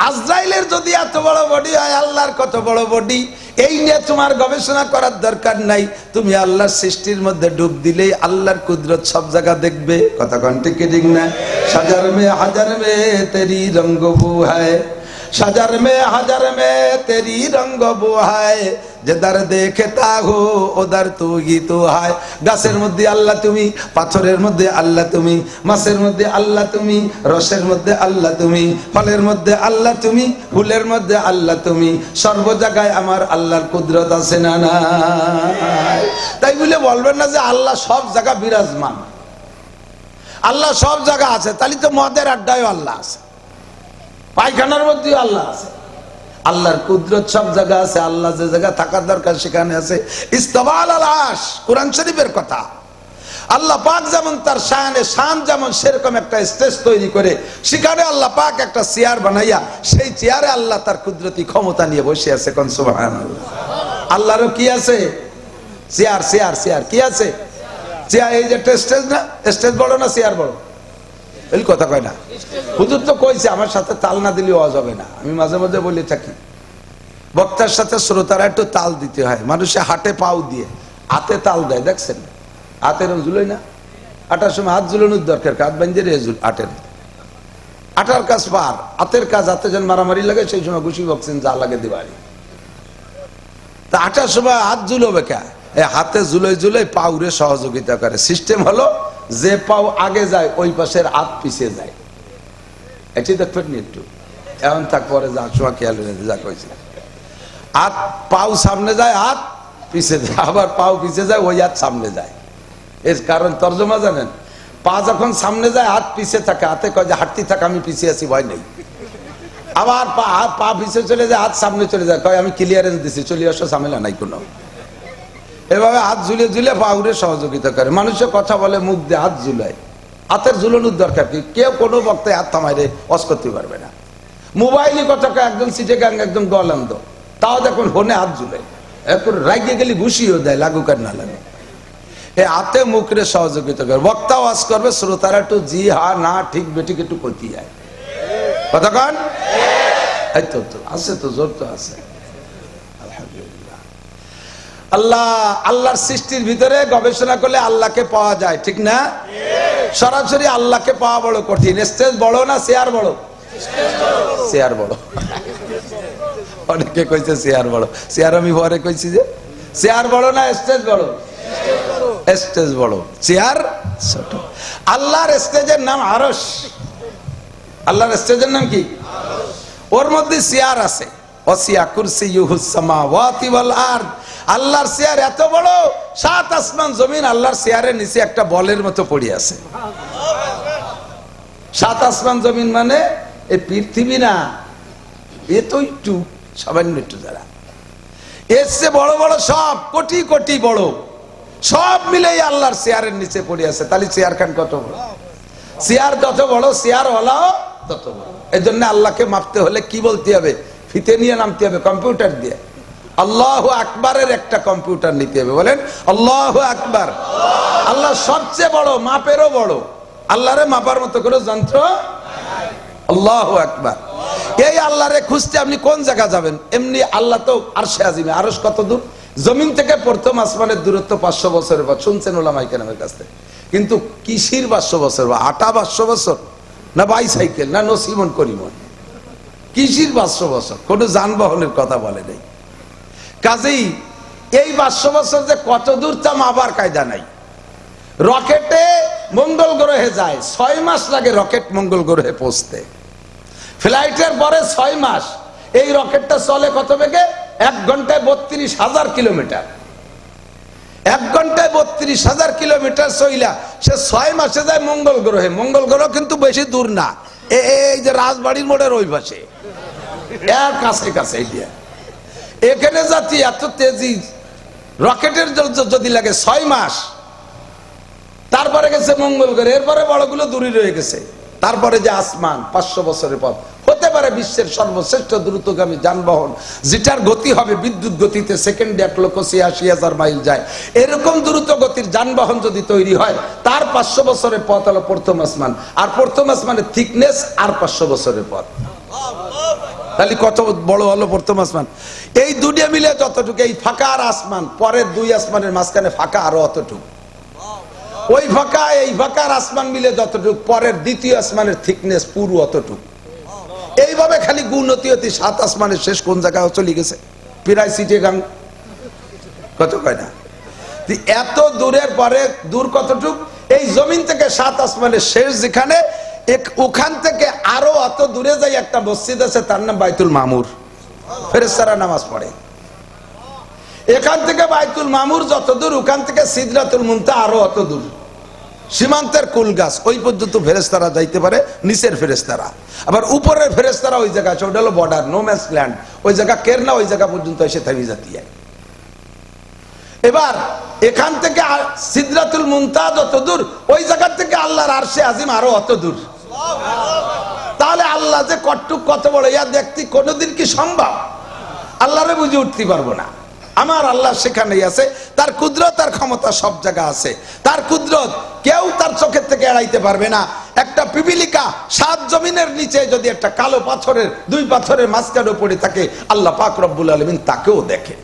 S1: আজরাইলের যদি এত বড় বডি হয়, আল্লাহর কত বড় বডি। এই নিয়ে তোমার গবেষণা করার দরকার নাই। তুমি আল্লাহর সৃষ্টির মধ্যে ডুব দিলেই আল্লাহর কুদরত সব জায়গা দেখবে। কথা কোন ঠিক ঠিক না? সাজার মে হাজার মে তেরি রঙ্গ বু হায়, সাজার মে হাজার মে তেরি রঙ্গ বু হায়, যেদার দেখতা হো ওদার তু হি তু হায়। গাছের মধ্যে আল্লাহ তুমি, পাথরের মধ্যে আল্লাহ তুমি, মাছের মধ্যে আল্লাহ তুমি, রসের মধ্যে আল্লাহ তুমি, ফলের মধ্যে আল্লাহ তুমি, ফুলের মধ্যে আল্লাহ তুমি। সর্ব জায়গায় আমার আল্লাহর কুদরত আছে না নাই? তাই বলে বলবেন না যে আল্লাহ সব জায়গা বিরাজমান। আল্লাহ সব জায়গা আছে, তাহলে তো মদের আড্ডায় আল্লাহ আছে, পায়খানার মধ্যেও আল্লাহ আছে। আল্লাহর কুদরত সব জায়গা আছে। আল্লাহ যে জায়গা থাকার দরকার সেখানে আছে। ইস্তাওয়া আলাল আরশ, কোরআন শরীফের কথা। আল্লাহ পাক যেমন তার শানে শান যেমন, সেরকম একটা স্টেজ তৈরি করে সেখানে আল্লাহ পাক একটা চেয়ার বানাইয়া, সেই চেয়ারে আল্লাহ তার কুদরতি ক্ষমতা নিয়ে বসে আছে। কোন সুবহানাল্লাহ। আল্লাহরও কি আছে? চেয়ার। চেয়ার চেয়ার কি আছে? চেয়ার। এই যে স্টেজ না, স্টেজ বড় না চেয়ার বড়? এই কথা কয় না। হুজুর তো কইছে আমার সাথে তাল না দিলে ওয়াজ হবে না। আমি মাঝে মাঝে বলে থাকি, বক্তার সাথে শ্রোতারা একটু তাল দিতে হয়। মানুষে হাটে পাও দিয়ে হাতে তাল দেয়, দেখছেন? হাতের ঝুলোই না, আটার সময় হাত ঝুলানোর দরকার, হাত বান্ধে রেজুল আটের আটার কাজ পার, হাতের কাজ হাতে যেন মারামারি লাগে, সেই সময় ঘুষি বকছেন যা লাগে দিবারি। তা আটার সময় হাত ঝুলোবে কে? হাতে ঝুলোই ঝুলোই পাউরে সহযোগিতা করে। সিস্টেম হলো যে পাও আগে যায় ওই পাশের হাত পিছিয়ে যায়। এটি দেখবেন একটু এমন থাক, পরে যা সময় খেয়াল যা কইছে, হাত পাও সামনে যায়, হাত পিছিয়ে যায়, আবার পাও পিছিয়ে যায়, ওই হাত সামনে যায়। এর কারণ তর্জমা জানেন? পা যখন সামনে যায় হাত পিছিয়ে থাকে, হাতে কয় যে হাঁটতে থাকে, আমি পিছিয়ে আছি, ভয় নেই। আবার পা পিছিয়ে চলে যায়, হাত সামনে চলে যায়, কয় আমি ক্লিয়ারেন্স দিছি, চলে আসো, ঝামেলা নাই কোনো। এভাবে হাত ঝুলে ঝুলে পাউরে সহযোগিতা করে। মানুষের কথা বলে মুখ দিয়ে হাত ঝুলায়, হাতের ঝুলানোর দরকার কি? কেউ কোনো বক্তায় হাত থামাইলে অস করতে পারবে না। মোবাইলই কথা কয়, একজন সিটে গাং একজন গলান্দ, তাও দেখুন ফোনে হাত ঝুলে। এখন রাগে গেলে ঘুষিও দেয়, লাগুক আর না লাগুক। এ হাতে মুখরে সহযোগিতা করে, বক্তা ওয়াজ করবে, শ্রোতারা একটু জি হা না ঠিক বেঠিক একটু কতি যায়। কতক্ষণ এই তো আছে, তো জোর তো আছে। আলহামদুলিল্লাহ। আল্লাহর সৃষ্টির ভিতরে গবেষণা করলে আল্লাহকে পাওয়া যায়, ঠিক না? সরাসরি আল্লাহকে পাওয়া বড় কঠিন। স্টেজ বড় না চেয়ার বড়? চেয়ার বড়। অনেকে কইছে চেয়ার বড়, চেয়ার আমি পরে কইছি যে চেয়ার বড় না স্টেজ বড়? স্টেজ বড়, চেয়ার ছোট। আল্লাহর স্টেজের নাম আরশ। আল্লাহর স্টেজের নাম কি? ওর মধ্যে চেয়ার আছে। ওয়াসিয়া কুরসিয়ুহুস সামাওয়াতি ওয়াল আরদ। আল্লাহর চেয়ার এত বড়, 7 আসমান জমিন আল্লাহর চেয়ারের নিচে একটা বলের মতো পড়ে আছে। 7 আসমান জমিন মানে এই পৃথিবী না, এ তো একটু সামান্য একটু যারা এর চেয়ে বড় বড় সব কোটি কোটি বড় সব মিলেই আল্লাহর চেয়ারের নিচে পড়ে আছে। তাহলে চেয়ার খান কত বড়? চেয়ার যত বড় চেয়ার ওলাও তত বড়। এই জন্য আল্লাহকে মাপতে হলে কি বলতে হবে? ফিতে নিয়ে নামতে হবে, কম্পিউটার দিয়ে। আল্লাহু আকবারের একটা কম্পিউটার নিতে হবে, বলেন আল্লাহু আকবার। আল্লাহ সবচেয়ে বড়, মাপেরও বড়। আল্লাহরে মাপার মতো করে যন্ত্র। আল্লাহু আকবার। এই আল্লাহরে খুঁজতে আপনি কোন জায়গা যাবেন? এমনি আল্লাহ তো আরশে আজিমে। আরশ কত দূর? জমিন থেকে প্রথম আসমানের দূরত্ব 500 বছরের পর, শুনছেন ওলামায়ে কেরামের কাছ থেকে। কিন্তু কিসির 500 বছর? বা আটা 500 বছর, না বাইসাইকেল, না নসিমন করিমন? কিসির 500 বছর? কোন যানবাহনের কথা বলে নেই। কাজেই এই 500 বছর যে কত দূর তা মাপার কায়দা নাই। রকেটে মঙ্গল গ্রহে যায়, 6 মাস লাগে রকেট মঙ্গল গ্রহে পৌঁছতে। ফ্লাইটের পরে 6 মাস। এই রকেটটা চলে কত বেগে? 1 ঘন্টায় 32,000 কিলোমিটার। 1 ঘন্টায় 32,000 কিলোমিটার চইলা সে 6 মাসে যায় মঙ্গল গ্রহে। মঙ্গল গ্রহ কিন্তু বেশি দূর না, এই যে রাজবাড়ির মোড়ের ওই পাশে, এর কাছে কাছে। এখানে যাচ্ছি এত তেজি রকেটের যদি লাগে 6 মাস, তারপরে গেছে মঙ্গল গ্রহে। এরপরে বড়গুলো দূরে রয়ে গেছে। তারপরে যে আসমান 500 বছরের পর হতে পারে বিশ্বের সর্বশ্রেষ্ঠ দ্রুতগামী যানবাহন, যেটার গতি হবে বিদ্যুৎ গতিতে সেকেন্ডে 1,86,000 মাইল যায়। এরকম দ্রুত গতির যানবাহন যদি তৈরি হয়, তার 500 বছরের পথ হলো প্রথম আসমান। আর প্রথম আসমানের থিকনেস আর 500 বছরের পথ। তাহলে কত বড় হলো প্রথম আসমান? এই দুনিয়া মিলে যতটুকু, এই ফাঁকা আর আসমান, পরের 2 আসমানের মাঝখানে ফাঁকা আরো অতটুকু। ওই ফাঁকা এই ফাঁকার আসমান মিলে যতটুকু, পরের দ্বিতীয় আসমানের থিকনেস পুরো অতটুকু। এইভাবে খালি গুণতি অতি 7 আসমানের শেষ কোন জায়গায় চলে গেছে? প্রায় চিটাগাং। কত কয় না? এত দূরের পরে দূর কতটুক? এই জমিন থেকে 7 আসমানের শেষ যেখানে, ওখান থেকে আরো অত দূরে যাই একটা মসজিদ আছে, তার নাম বাইতুল মামুর। ফেরেশতারা নামাজ পড়ে। এখান থেকে বাইতুল মামুর যত দূর, ওখান থেকে সিদরাতুল মুনতাহা আরো অত দূর। সীমান্তের কুল গাছ ওই পর্যন্ত ফেরেশতারা যাইতে পারে, নিচের ফেরেশতারা। আবার উপরের ফেরেশতারা ওই জায়গা আছে, ওটা হলো বর্ডার, নো ম্যান্স ল্যান্ড। ওই জায়গা কের না, ওই জায়গা পর্যন্ত এসে থামি যাতি যায়। এবার এখান থেকে সিদরাতুল মুনতাহা যত দূর, ওই জায়গা থেকে আল্লাহর আরশে আজিম আরো অত দূর। তাহলে আল্লাহ যে কটটুক কত বড়, ইয়া দেখতে কোনোদিন কি সম্ভব? আল্লাহরে বুঝে উঠতে পারবো না। আমার আল্লাহ সেখানেই আছে, তার কুদরত, তার ক্ষমতা সব জায়গা আছে। তার কুদরত কেউ তার চোখের থেকে এড়াইতে পারবে না। একটা পিপিলিকা 7 জমিনের নিচে যদি একটা কালো পাথরের, 2 পাথরের মাঝখানে পড়ে থাকে, আল্লাহ পাক রব্বুল আলামিন তাকেও দেখে।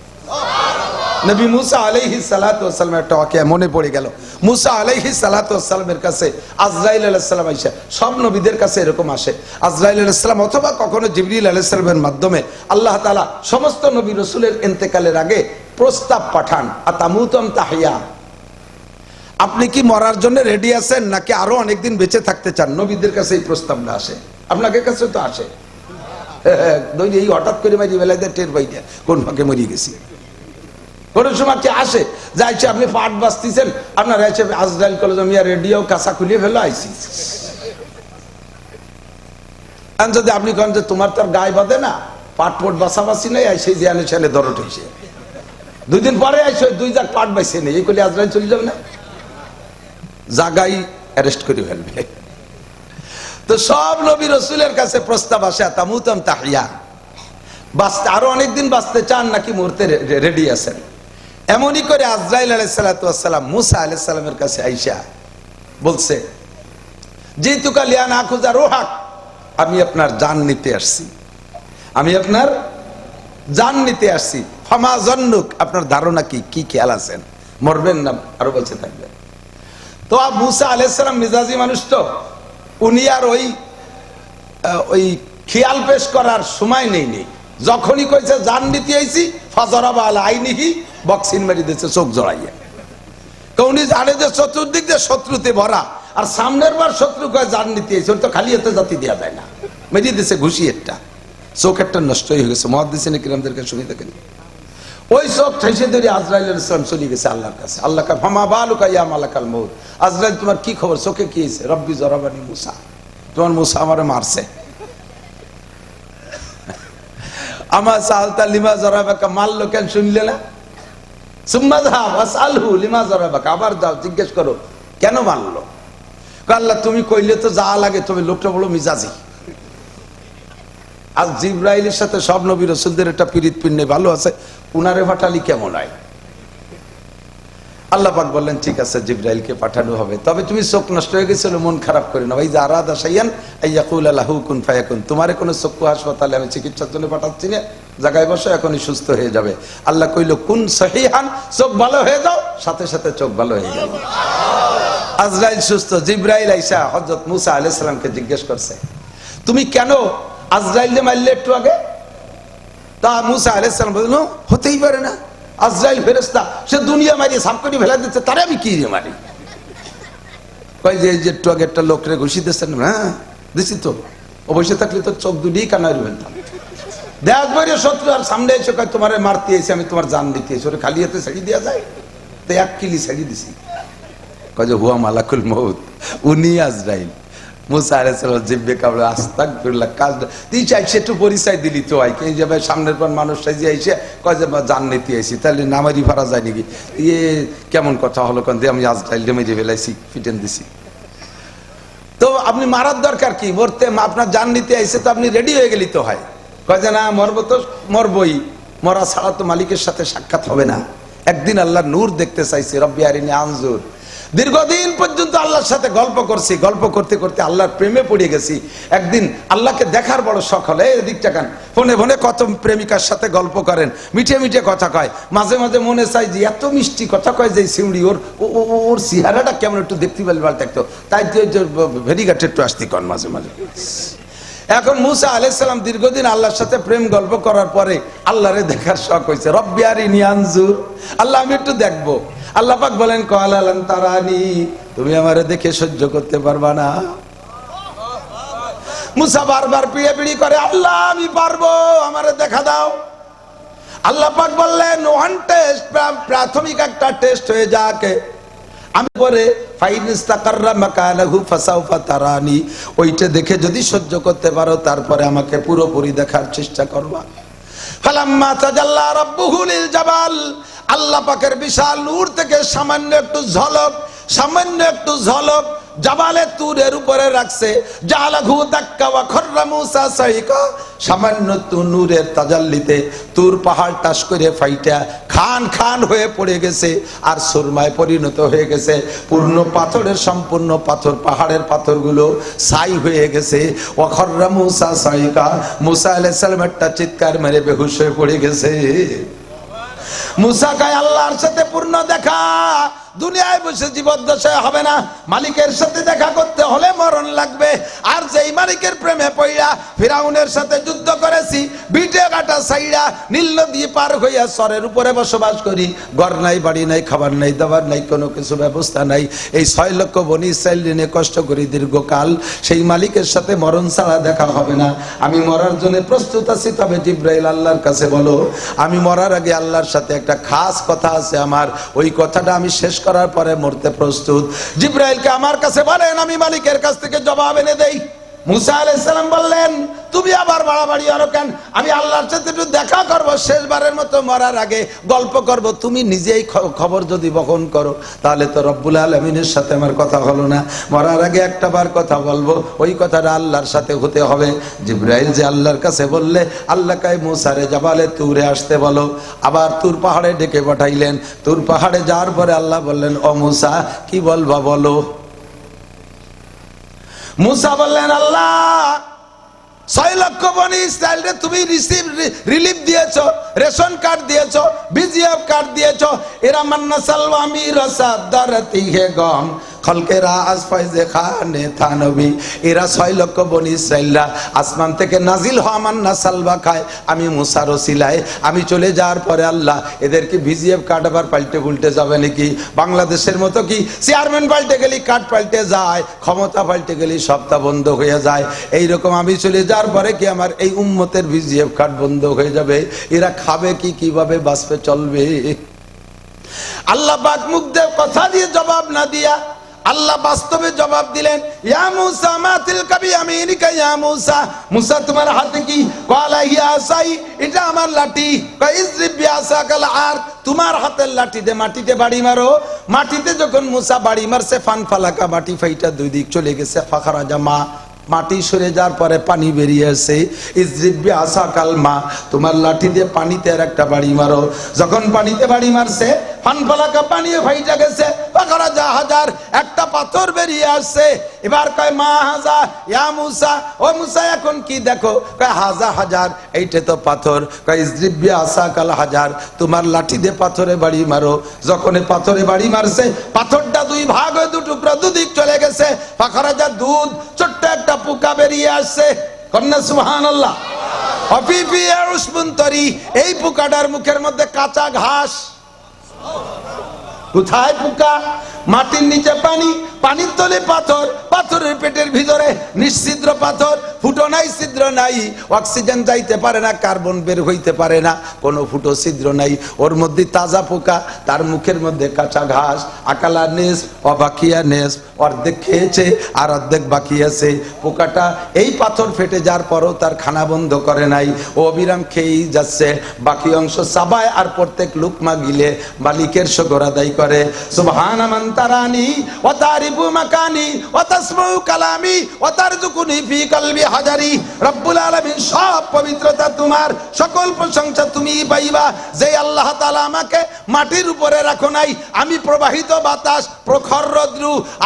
S1: নবী মুসা আলাইহিস সালাতু ওয়াস সালাম একটা ওয়াকিয়া মনে পড়ে গেল। মুসা আলাইহিস সালাতু ওয়াস সালামের কাছে আজরাইল আলাইহিস সালাম আইসা, সব নবীদের কাছে এরকম আসে, আজরাইল আলাইহিস সালাম অথবা কখনো জিবরিল আলাইহিস সালামের মাধ্যমে আল্লাহ তাআলা সমস্ত নবী রাসূলের ইন্তেকালের আগে প্রস্তাব পাঠান, আতামুতুম তাহিয়া, আপনি কি মরার জন্য রেডি আছেন নাকি আরো অনেকদিন বেঁচে থাকতে চান? নবীদের কাছে এই প্রস্তাবটা আসে, আপনাদের কাছে তো আসে। এই হঠাৎ করে মারি বেলায় টের পাই না কোন ফাঁকে মরিয়ে গেছি। কোন সময় কি আসে যাইছে, আপনি পাট বাঁচতেছেন, আপনার আছে আজরাইল কলেজ মিয়া রেডিও কাঁচা খুলিয়ে ফেলো আইসি। যদি আপনি কন যে তোমার তার গায়ে বাঁধে না, পাট পোট বাছাবাছি নাই, আইসে যে আনে ছেলে দরট হয়েছে, 2 দিন পরে আইসে 2 জাগ পাট বাইছে নেই, এই করলে আজরাইল চলে যাবে না, জাগাই অ্যারেস্ট করে ফেলবে। তো সব নবী রাসূলের কাছে প্রস্তাব আসে, তামুতাম তাহিয়া, বাঁচতে আরো অনেকদিন বাঁচতে চান নাকি মরতে রেডি আছেন? এমনই করে আজরাইল আলাইহিস সালাতু ওয়াস সালাম মুসা আলাইহিস সালামের কাছে আইসা বলছে, যেহেতু কালিয়া না খুঁজা রোহাক, আমি আপনার জান নিতে আসছি, আমি আপনার জান নিতে আসছি। ফামা জন্নুক, আপনার ধারণা কি, কি খেয়াল আছেন, মরবেন না আরো বেঁচে থাকবেন? তো মুসা আলাইহিস সালাম মিজাজি মানুষ, তো উনি আর ওই খেয়াল পেশ করার সময় নেই। যখনই কইছে জান নিতে আইছি, ফাজরাবা আলা আইনিহি, বক্সিন মেরে দিয়েছে চোখ জড়াইয়া। উনি জানে যে চতুর্দিক দিয়ে শত্রুতে ভরা, আর সামনের বার শত্রু কয় জান নিতে আইছে, ওটা খালি এতে জাতি দেওয়া যায় না, মেরিয়ে দিয়েছে ঘুষি একটা, চোখ একটা নষ্ট হয়ে গেছে। মুহাদ্দিসিনে কিরামদেরকে শুনে দেখেন, ওই চোখ ঠেসে ধরে আজরাইল আলাইহিস সালাম চলে গেছে আল্লাহর কাছে। আল্লাহ কা ফামা বালুকা ইয়া মালাকাল মউত, আজরাইল তোমার কি খবর, চোখে কি হয়েছে? রব্বি জরাবানি মুসা, তোমার মুসা আমারে মারছে। আমা সালতা লিমা জরাবাকা, মারলো কেন শুনলে না? সুম্মা যাহাব আসআলহু লিমা জরাবাকা, আবার যাও জিজ্ঞেস করো কেন মারলো। আল্লাহ তুমি কইলে তো যা লাগে, তবে লোকটা বলো মিজাজি। আজ জিব্রাইলের সাথে সব নবী রাসূলদের একটা পিরিত পিন্নে ভালো আছে, উনারে পাঠালি কেমন হয়? আল্লাহ পাক বললেন ঠিক আছে জিব্রাইলকে পাঠানো হবে, তবে তুমি চোখ নষ্ট হয়ে গেছিল মন খারাপ করে না, ভাই যে আরাদা শাইয়ান আইয়াকুল লাহু কুন ফায়াকুন, তোমারে কোনো চক্ষু হাসপাতালে আমি চিকিৎসার জন্য পাঠাচ্ছি না, জায়গায় বসে এখনই সুস্থ হয়ে যাবে। আল্লাহ কইল কুন সহিহান, চোখ ভালো হয়ে যাও, সাথে সাথে চোখ ভালো হয়ে গেল। আজরাইল সুস্থ। জিব্রাইল আইসা হযরত মুসা আলাইহিস সালামকে জিজ্ঞেস করছে, তুমি কেন আজরাইলকে মারলে একটু আগে? তা মুসা আলাইহিস সালাম বলল, হতেই পারে না, আজরাইল ফেরেশতা, সে দুনিয়া মারিয়ে সাফ করে ফেলা দিচ্ছে, তারে আমি কি মারি? কই যে একটু আগে একটা লোকরে ঘুষি দিচ্ছেন, হ্যাঁ দিছি তো, অবশ্যই থাকলে তো চোখ দুটিই কানায় ফেলতাম। দেখ বইরে শত্রু আর সামনে এসে কয় তোমারে মারতে এসে, আমি তোমার জান দিতে এসে, ওরে খালি হাতে ছেড়ে দেওয়া যায়? তো এক কিলি ছেড়ে দিছি। কয় যে হুয়া মালাকুল মউত, উনি আজরাইল। মুসা আলাইহিস সালাম জিব্বে কামড়ে আস্তাগফিরুল্লাহ, কাজ তুই চাইছে একটু পরিচয় দিলি তো হয়, এই যে ভাই সামনের পর মানুষ সাইজে আইসে কয় যে জান নিতে আইছি, তাহলে নামারি ভাড়া যায় নাকি? ইয়ে কেমন কথা হলো, কারণ আমি আজরাইল মেরে ফেলাইছি, ফিটেন দিছি। তো আপনি মারার দরকার কি, মরতে আপনার জান নিতে আইসে তো আপনি রেডি হয়ে গেলি তো হয়। কয় যে না মরবো তো মরবই, মরা ছাড়া তো মালিকের সাথে সাক্ষাৎ হবে না। একদিন আল্লাহর নূর দেখতে চাইছি, রব্বি আরিনি আনজুর। দীর্ঘদিন পর্যন্ত আল্লাহর সাথে গল্প করছি, গল্প করতে করতে আল্লাহর প্রেমে পড়ে গেছি। একদিন আল্লাহকে দেখার বড় শখ হলে, এদিকটা কান ফোনে ফোনে কত প্রেমিকার সাথে গল্প করেন, মিঠে মিঠে কথা কয়, মাঝে মাঝে মনে চাই যে এত মিষ্টি কথা কয় যে সিউড়ি, ওর চেহারাটা কেমন একটু দেখতে পারলে ভালো থাকতো, তাই ভেরিঘাটে একটু আসতি কন মাঝে মাঝে। এখন মুসা আলাইহিস সালাম দীর্ঘদিন আল্লাহর সাথে প্রেম গল্প করার পরে আল্লাহরে দেখার শখ হয়েছে। রব্বি আরিনি আনজুর, আল্লাহ আমি একটু দেখবো। আল্লাহ পাক বলেন ক্বালা লান তারানি, তুমি আমারে দেখে সহ্য করতে পারবা না। মুসা বারবার পিড়ি করে, আল্লাহ আমি পারবো, আমারে দেখা দাও। আল্লাহ পাক বললেন ওয়ান টেস্ট, প্রাথমিক একটা টেস্ট হয়ে যাকে আমি পরে ফাইনিস্তাকাররা মাকানাহু ফাসাউফা তারানি, ওইটা দেখে যদি সহ্য করতে পারো তারপরে আমাকে পুরোপুরি দেখার চেষ্টা করবা। ফালাম্মা তাজাল্লা রাব্বুহু লিল জাবাল, আল্লাহ পাকের বিশাল নূর থেকে সামান্য একটু ঝলক জাবালে তুরের উপরে রাখছে। জালাঘু দাক্কা ওয়া খররা মুসা সাইকা, সামান্য নূরের তাজাল্লিতে তুর পাহাড় টাস করে ফাইটা খান খান হয়ে পড়ে গেছে, আর সুরমায় পরিণত হয়ে গেছে। পূর্ণ পাথরের সম্পূর্ণ পাথর, পাহাড়ের পাথরগুলো ছাই হয়ে গেছে। ওয়া খররা মুসা সাইকা, মুসা আলাইহিস সালাম একটা চিৎকার মেরে বেহুশ হয়ে পড়ে গেছে। মুসা কয় আল্লাহর সাথে পূর্ণ দেখা দুনিয়ায় বসে জীবদ্দশায় হবে না, মালিকের সাথে দেখা করতে হলে মরণ লাগবে। আর যেই মালিকের প্রেমে পইড়া ফিরাউনের সাথে যুদ্ধ করেছি, বিটে কাটা সাইড়া নীল নদী পার হইয়া সরের উপরে বসবাস করি, ঘর নাই, বাড়ি নাই, খাবার নাই, দাবার নাই, কোনো কিছু ব্যবস্থা নাই, এই 6 লক্ষ বনি ইসরাইল নিয়ে কষ্ট করি দীর্ঘকাল, সেই মালিকের সাথে মরণ ছাড়া দেখা হবে না। আমি মরার জন্য প্রস্তুত আছি, তবে জিব্রাইল আল্লাহর কাছে বলো আমি মরার আগে আল্লাহর সাথে একটা খাস কথা আছে আমার, ওই কথাটা আমি শেষ করার পরে মরতে প্রস্তুত। জিব্রাইলকে আমার কাছে বলেন, আমি মালিকের কাছ থেকে জবাব এনে দেই। মুসা আলাইহিস সালাম বললেন, তুমি আবার বাড়াবাড়ি আরো কেন? আমি আল্লাহর সাথে একটু দেখা করব, শেষবারের মতো মরার আগে গল্প করব। তুমি নিজেই খবর যদি বহন করো তাহলে তো রব্বুল আলামিনের সাথে আমার কথা হলো না। মরার আগে একটা বার কথা বলবো, ওই কথাটা আল্লাহর সাথে হতে হবে। জিবরাইল যে আল্লাহর কাছে বললে, আল্লাহ কয় মুসারে জাবালে তুরে আসতে বলো। আবার তুর পাহাড়ে ডেকে পাঠাইলেন। তুর পাহাড়ে যাওয়ার পরে আল্লাহ বললেন, ও মুসা কি বলবা বলো। মুসা বললেন, আল্লাহ 6 লক্ষ বনি ইসরায়েলরে তুমি রিলিফ দিয়েছো, রেশন কার্ড দিয়েছো, বিজিএফ কার্ড দিয়েছো। এরা মান্না সালওয়া মিরাসাদ দারতি হে গম খলকেরা আজ ফয়জে খানে থানবী। এরা 6 লক্ষ বনি ইসরায়েলরা আসমান থেকে নাজিল হওয়া মান্না সালওয়া খায়। আমি মুসার ওসিলায় আমি চলে যাওয়ার পরে আল্লাহ এদেরকে বিজিএফ কার্ড আবার পাল্টে উল্টে যাবে নাকি? বাংলাদেশের মতো কি চেয়ারম্যান পাল্টে গেলি কার্ড পাল্টে যায়, ক্ষমতা পাল্টে গেলি সবটা বন্ধ হয়ে যায়? এইরকম আমি চলে যাওয়ার পরে কি আমার এই উম্মতের বিজিএফ কার্ড বন্ধ হয়ে যাবে? এরা খাবে কি, কিভাবে বাঁচবে, চলবে? আল্লাহ পাক মুখ দিয়ে কথা দিয়ে জবাব না দিয়া আল্লাহ বাস্তবে জবাব দিলেন, ইয়া মুসা মা তিলকা বিয়ামিনিকা ইয়া মুসা। মুসা তোমার হাতে কি? ক্বালা হিয়া আসাই, এটা আমার লাঠি। ইজরিব বিআসাকাল আর, তোমার হাতের লাঠিতে মাটিতে বাড়ি মারো। মাটিতে যখন মুসা বাড়ি মারছে ফানফালাকা, মাটি ফাইটা দুই দিক চলে গেছে। ফাখারাজা মা, মাটি সরে যাওয়ার পরে পানি বেরিয়ে আসে। ইজরিব বিআসাকাল মা, তোমার লাঠি দিয়ে পানিতে আর একটা বাড়ি মারো। যখন পানিতে বাড়ি মারছে ফানফালাকা, পানি ফাইটা গেছে। ফাখারাজা হাজার, একটা পাথর বেরিয়ে আসছে। এবার কয় মা হাজা ইয়া মুসা, ও মুসা এখন কি দেখো? কয় হাজা হাজার, এইটা তো পাথর। কয় ইজরিব বিআসাকাল হাজার, তোমার লাঠি দিয়ে পাথরে বাড়ি মারো। যখন পাথরে বাড়ি মারছে পাথরটা দুই ভাগ হয়ে 2 টুকরা দুদিক চলে গেছে। ফাখারাজা দুধ, ছোট্ট একটা পোকা বেরিয়ে আসছে। কন্যা সুবহানাল্লাহ। অফিফি উসবুনতরি, এই পোকাটার মুখের মধ্যে কাঁচা ঘাস। কোথায় পোকা? মাটির নিচে পানি, পানির তলে পাথর, পাথরের পেটের ভিতরে নিশ্ছিদ্র পাথর, ফুটো নাই, ছিদ্র নাই, অক্সিজেন যাইতে পারে না, কার্বন বের হইতে পারে না, কোনো ফুটো ছিদ্র নাই। ওর মধ্যে তাজা পোকা, তার মুখের মধ্যে কাঁচা ঘাস। আকালা নেস অবাকিয়া নেস, অর্ধেক খেয়েছে আর অর্ধেক বাকি আছে। পোকাটা এই পাথর ফেটে যাওয়ার পরও তার খানা বন্ধ করে নাই, ও অবিরাম খেয়েই যাচ্ছে। বাকি অংশ চাবায় আর প্রত্যেক লুকমা গিলে মালিকের শুকর আদায় করে। সুবহানা মান তারানি ওয়া তারিফু মাকানি ওয়া তাসমাউ কালামি ওয়া তারযুকুনি ফি কলবি হাজারি। রব্বুল আলামিন, সব পবিত্রতা তোমার, সকল প্রশংসা তুমি পাইবা। যে আল্লাহ তাআলা আমাকে মাটির উপরে রাখো নাই, আমি প্রবাহিত বাতাস, প্রখর রৌদ্র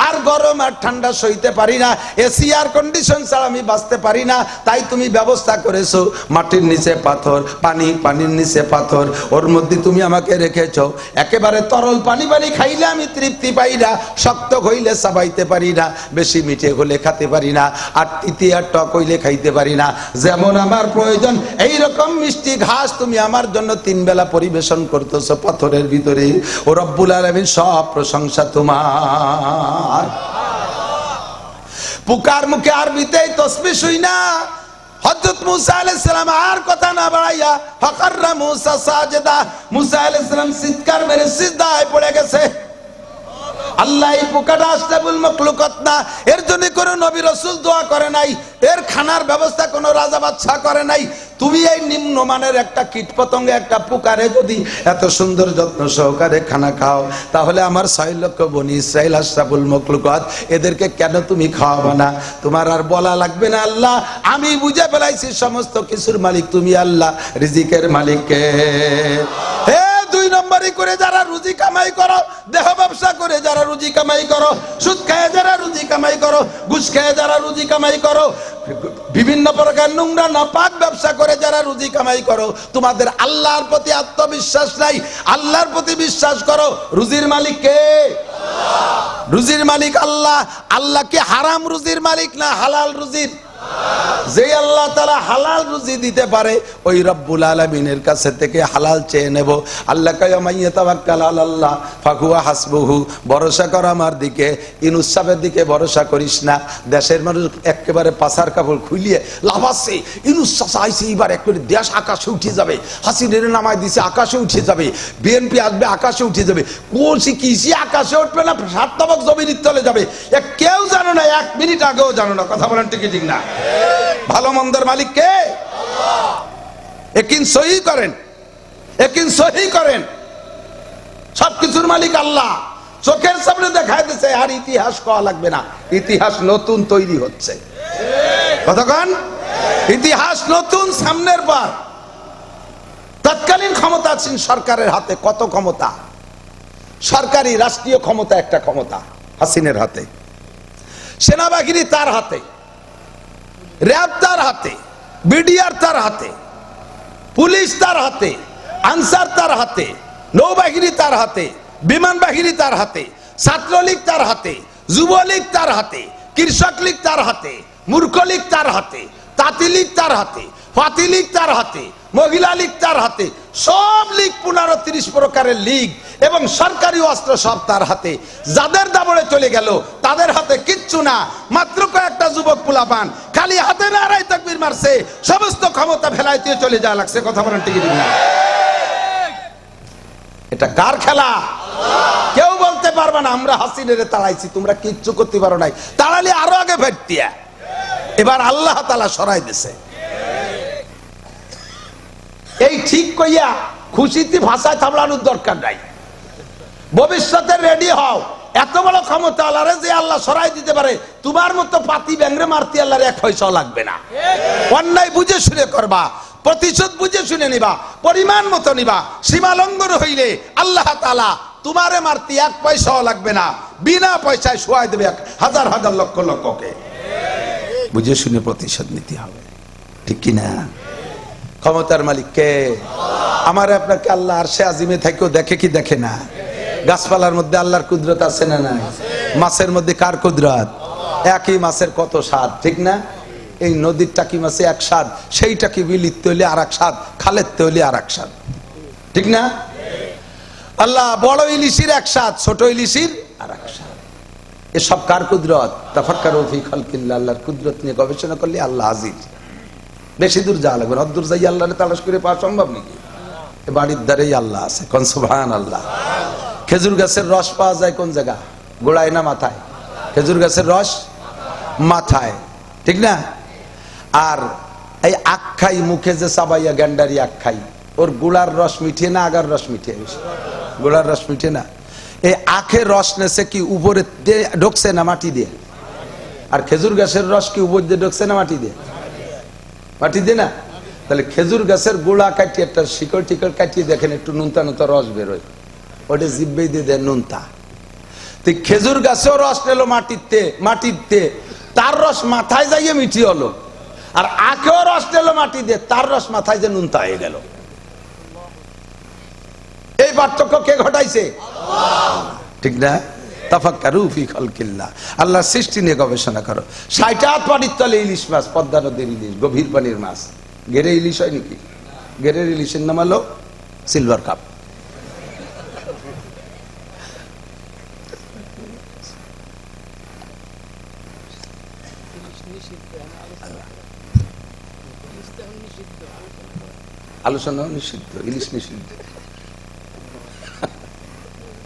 S1: আর গরম আর ঠান্ডা সইতে পারি না, এসি আর কন্ডিশন ছাড়া আমি বাঁচতে পারি না। তাই তুমি ব্যবস্থা করেছো মাটির নিচে পাথর, পানি, পানির নিচে পাথর, ওর মধ্যে তুমি আমাকে রেখেছো। একেবারে তরল পানি পানি খাইলে আমি তৃপ্তি পাই না, শক্ত হইলে চাবাইতে পারি না, বেশি মিঠে হলে খেতে পারি না, আর তিতি আর টক হইলে খাইতে পারি না। যেমন আমার প্রয়োজন এই রকম মিষ্টি ঘাস তুমি আমার জন্য 3 বেলা পরিবেশন করতেছো পাথরের ভিতরে। ও রব্বুল আলামিন, সব প্রশংসা তোমার। পুকার মুখে আরবিতেই তসবিহ শুই না। হযরত মুসা আলাইহিস সালাম আর কথা না বাড়াইয়া ফাকাররা মুসা সাজদা, মুসা আলাইহিস সালাম চিৎকার মেরে সিজদায় পড়ে গেছে। আল্লাহ এই পোকাটা আশরাফুল মাখলুকাত না, এর জন্য কোনো নবী রাসূল দোয়া করে নাই, এর খানার ব্যবস্থা কোনো রাজা বাদশা করে নাই। তুমি এই নিম্নমানের একটা কীট পতঙ্গে, একটা পোকারে যদি এত সুন্দর যত্ন সহকারে খানা খাও, তাহলে আমার 6 লক্ষ বনি ইসরাইল আশরাফুল মাখলুকাত, এদেরকে কেন তুমি খাওয়াবে না? তোমার আর বলা লাগবে না। আল্লাহ, আমি বুঝে ফেলাইছি সমস্ত কিছুর মালিক তুমি আল্লাহ, রিজিকের মালিক কে? হে 2 নম্বরই করে যারা রুজি কামাই করো, দেহ ব্যবসা করে যারা রুজি কামাই করো, সুদ খেয়ে যারা রুজি কামাই করো, ঘুষ খেয়ে যারা রুজি কামাই করো, বিভিন্ন প্রকার নোংরা নাপাক ব্যবসা করে যারা রুজি কামাই করো, তোমাদের আল্লাহর প্রতি আত্মবিশ্বাস নাই। আল্লাহর প্রতি বিশ্বাস করো। রুজির মালিক কে? রুজির মালিক আল্লাহ। আল্লাহ কি হারাম রুজির মালিক না হালাল রুজির? যে আল্লাহ তাআলা হালাল রুজি দিতে পারে, ওই রব্বুল আলামিনের কাছে থেকে হালাল চেয়ে নেব। আল্লাহ কয় মাইয়া তাওয়াক্কাল আলাল্লাহ ফাহুয়া হাসবুহু, ভরসা কর আমার দিকে, ইউনূস সাহেবের দিকে ভরসা করিস না। দেশের মানুষ একেবারে পাছার কাপড় খুলিয়ে লাফাচ্ছে, ইউনূস চাচা আইছে, এবার একবারে দেশ আকাশে উঠে যাবে, হাসিনের নামায় দিছে আকাশে উঠে যাবে, বিএনপি আসবে আকাশে উঠে যাবে। কোন কিসি আকাশে উঠবে না, 7 তবক জমিনের তলে যাবে, কেউ জানে না। এক মিনিট আগেও জানো না। কথা বলেন ঠিক ঠিক না? ভালো মন্দের মালিক কে? একিন সহি করেন, একিন সহি করেন। সবকিছুর মালিক আল্লাহ। চোখের সামনে দেখাই দিচ্ছে, আর ইতিহাস কওয়া লাগবে না, ইতিহাস নতুন তৈরি হচ্ছে। কতক্ষণ? ইতিহাস নতুন সামনের বার। তৎকালীন ক্ষমতাসীন সরকারের হাতে কত ক্ষমতা, সরকারি রাষ্ট্রীয় ক্ষমতা একটা ক্ষমতা হাসিনের হাতে, সেনাবাহিনী তার হাতে, র্যাব তার হাতে, বিডিআর তার হাতে, পুলিশ তার হাতে, আনসার তার হাতে, নৌবাহিনী তার হাতে, বিমান বাহিনী তার হাতে, ছাত্রলীগ তার হাতে, যুবলীগ তার হাতে, কৃষক লীগ তার হাতে, মূর্খ লীগ তার হাতে, তাঁতি লীগ তার হাতে, ফাতি লীগ তার হাতে, মহিলা লীগ তার হাতে, সব লীগ 15-30 প্রকারের লীগ এবং সরকারি অস্ত্র সব তার হাতে। যাদের দাবড়ে চলে গেল তাদের হাতে কিচ্ছু না, মাত্র কয়েকটা যুবক পোলাপান খালি হাতে নারায় তাকবীর মারছে, সমস্ত ক্ষমতা ফেলাইতে চলে যাওয়া লাগছে। কথা বলেন ঠিক না? এটা কার খেলা? কেউ বলতে পারবে না আমরা হাসিনের তাড়াইছি, তোমরা কিচ্ছু করতে পারো নাই। তাড়ালে আরো আগে ফেরতিয়া। এবার আল্লাহ তাআলা সরাই দিছে। এই ঠিক কইয়া খুশিতে ভাষায় থামলানোর দরকার নাই। ভবিষ্যতে রেডি হও, এত বড় ক্ষমতা আল্লাহরে যে আল্লাহ সরাই দিতে পারে। তোমার মতো পাতি ব্যাংরে মারতে আল্লাহর এক পয়সা লাগবে না। অন্যায় বুঝে শুনে করবা, প্রতিশোধ বুঝে শুনে নিবা, পরিমাণ মতো নিবা। সীমা লঙ্ঘন হইলে আল্লাহ তাআলা তোমারে মারতে এক পয়সাও লাগবে না, বিনা পয়সায় শোয়াই দেবে 1000 লক্ষ লক্ষকে। বুঝে শুনে প্রতিশোধ নিতে হবে, ঠিক কিনা? ক্ষমতার মালিক কে? আমার আপনাকে আল্লাহ আরশে আজিমে থেকেও দেখে কি দেখে না? গাছপালার মধ্যে আল্লাহর কুদরত আছে না নাই? মাছের মধ্যে কার কুদরত? একই মাছের কত স্বাদ, ঠিক না? এই নদীর টাকি মাছে এক স্বাদ, সেই টাকি বিলিত তৈলি আর এক স্বাদ, খালের তৈলি আর এক স্বাদ, ঠিক না? আল্লাহ বড় ইলিশির এক স্বাদ, ছোট ইলিশির আর এক স্বাদ। এসব কার কুদরত? তাফাক্কারু ফি খালকিল্লাহ। আল্লাহর কুদরত নিয়ে গবেষণা করলে আল্লাহ আজিজ। বেশি দূর যাওয়া লাগবে, অদ্দূর যাই আল্লাহরে তালাশ করে পাওয়া সম্ভব নাকি? বাড়ির ধারেই আল্লাহ আছে, কোন সুবহানাল্লাহ। খেজুর গাছের রস পাওয়া যায় কোন জায়গা? গোড়ায় না মাথায়? খেজুর গাছের রস মাথায়, ঠিক না? আর এই আখাই মুখে যে চাবাইয়া গ্যান্ডারি আখাই, ওর গুড়ার রস মিঠে না আগার রস মিঠে? গুড়ার রস মিঠে না। এই আখের রস নেছে কি উপরে ঢুকছে না মাটি দিয়ে? আর খেজুর গাছের রস কি উপর দিয়ে ঢুকছে না মাটি দিয়ে? মাটি দিয়ে না। তাহলে খেজুর গাছের গোড়া কাটিয়ে একটা শিকড় টিকড় কাটিয়ে দেখেন, একটু নুনতা নুনতা রস বেরোয়, ওটা জিব্বেই দিয়ে দেয় নুনতা। তো খেজুর গাছেও রস নিলো মাটিতে, তার রস মাথায় যাইয়ে মিঠি হলো। আর আখেও রস নিলো মাটি দিয়ে, তার রস মাথায় যে নুনতা হয়ে গেল। এই পার্থক্য কে ঘটাইছে? ঠিক না? তাফাক্কারু ফি খালকিল্লাহ। আল্লাহর সৃষ্টি নিয়ে গবেষণা করো। 60 হাত পানির তলে ইলিশ মাছ, পদ্মা নদীর ইলিশ, গভীর পানির মাছ। গেরে ইলিশ হয় নাকি? গেরের ইলিশের নাম হলো সিলভার কাপ। আলোচনা নিষিদ্ধ, ইলিশ নিষিদ্ধ,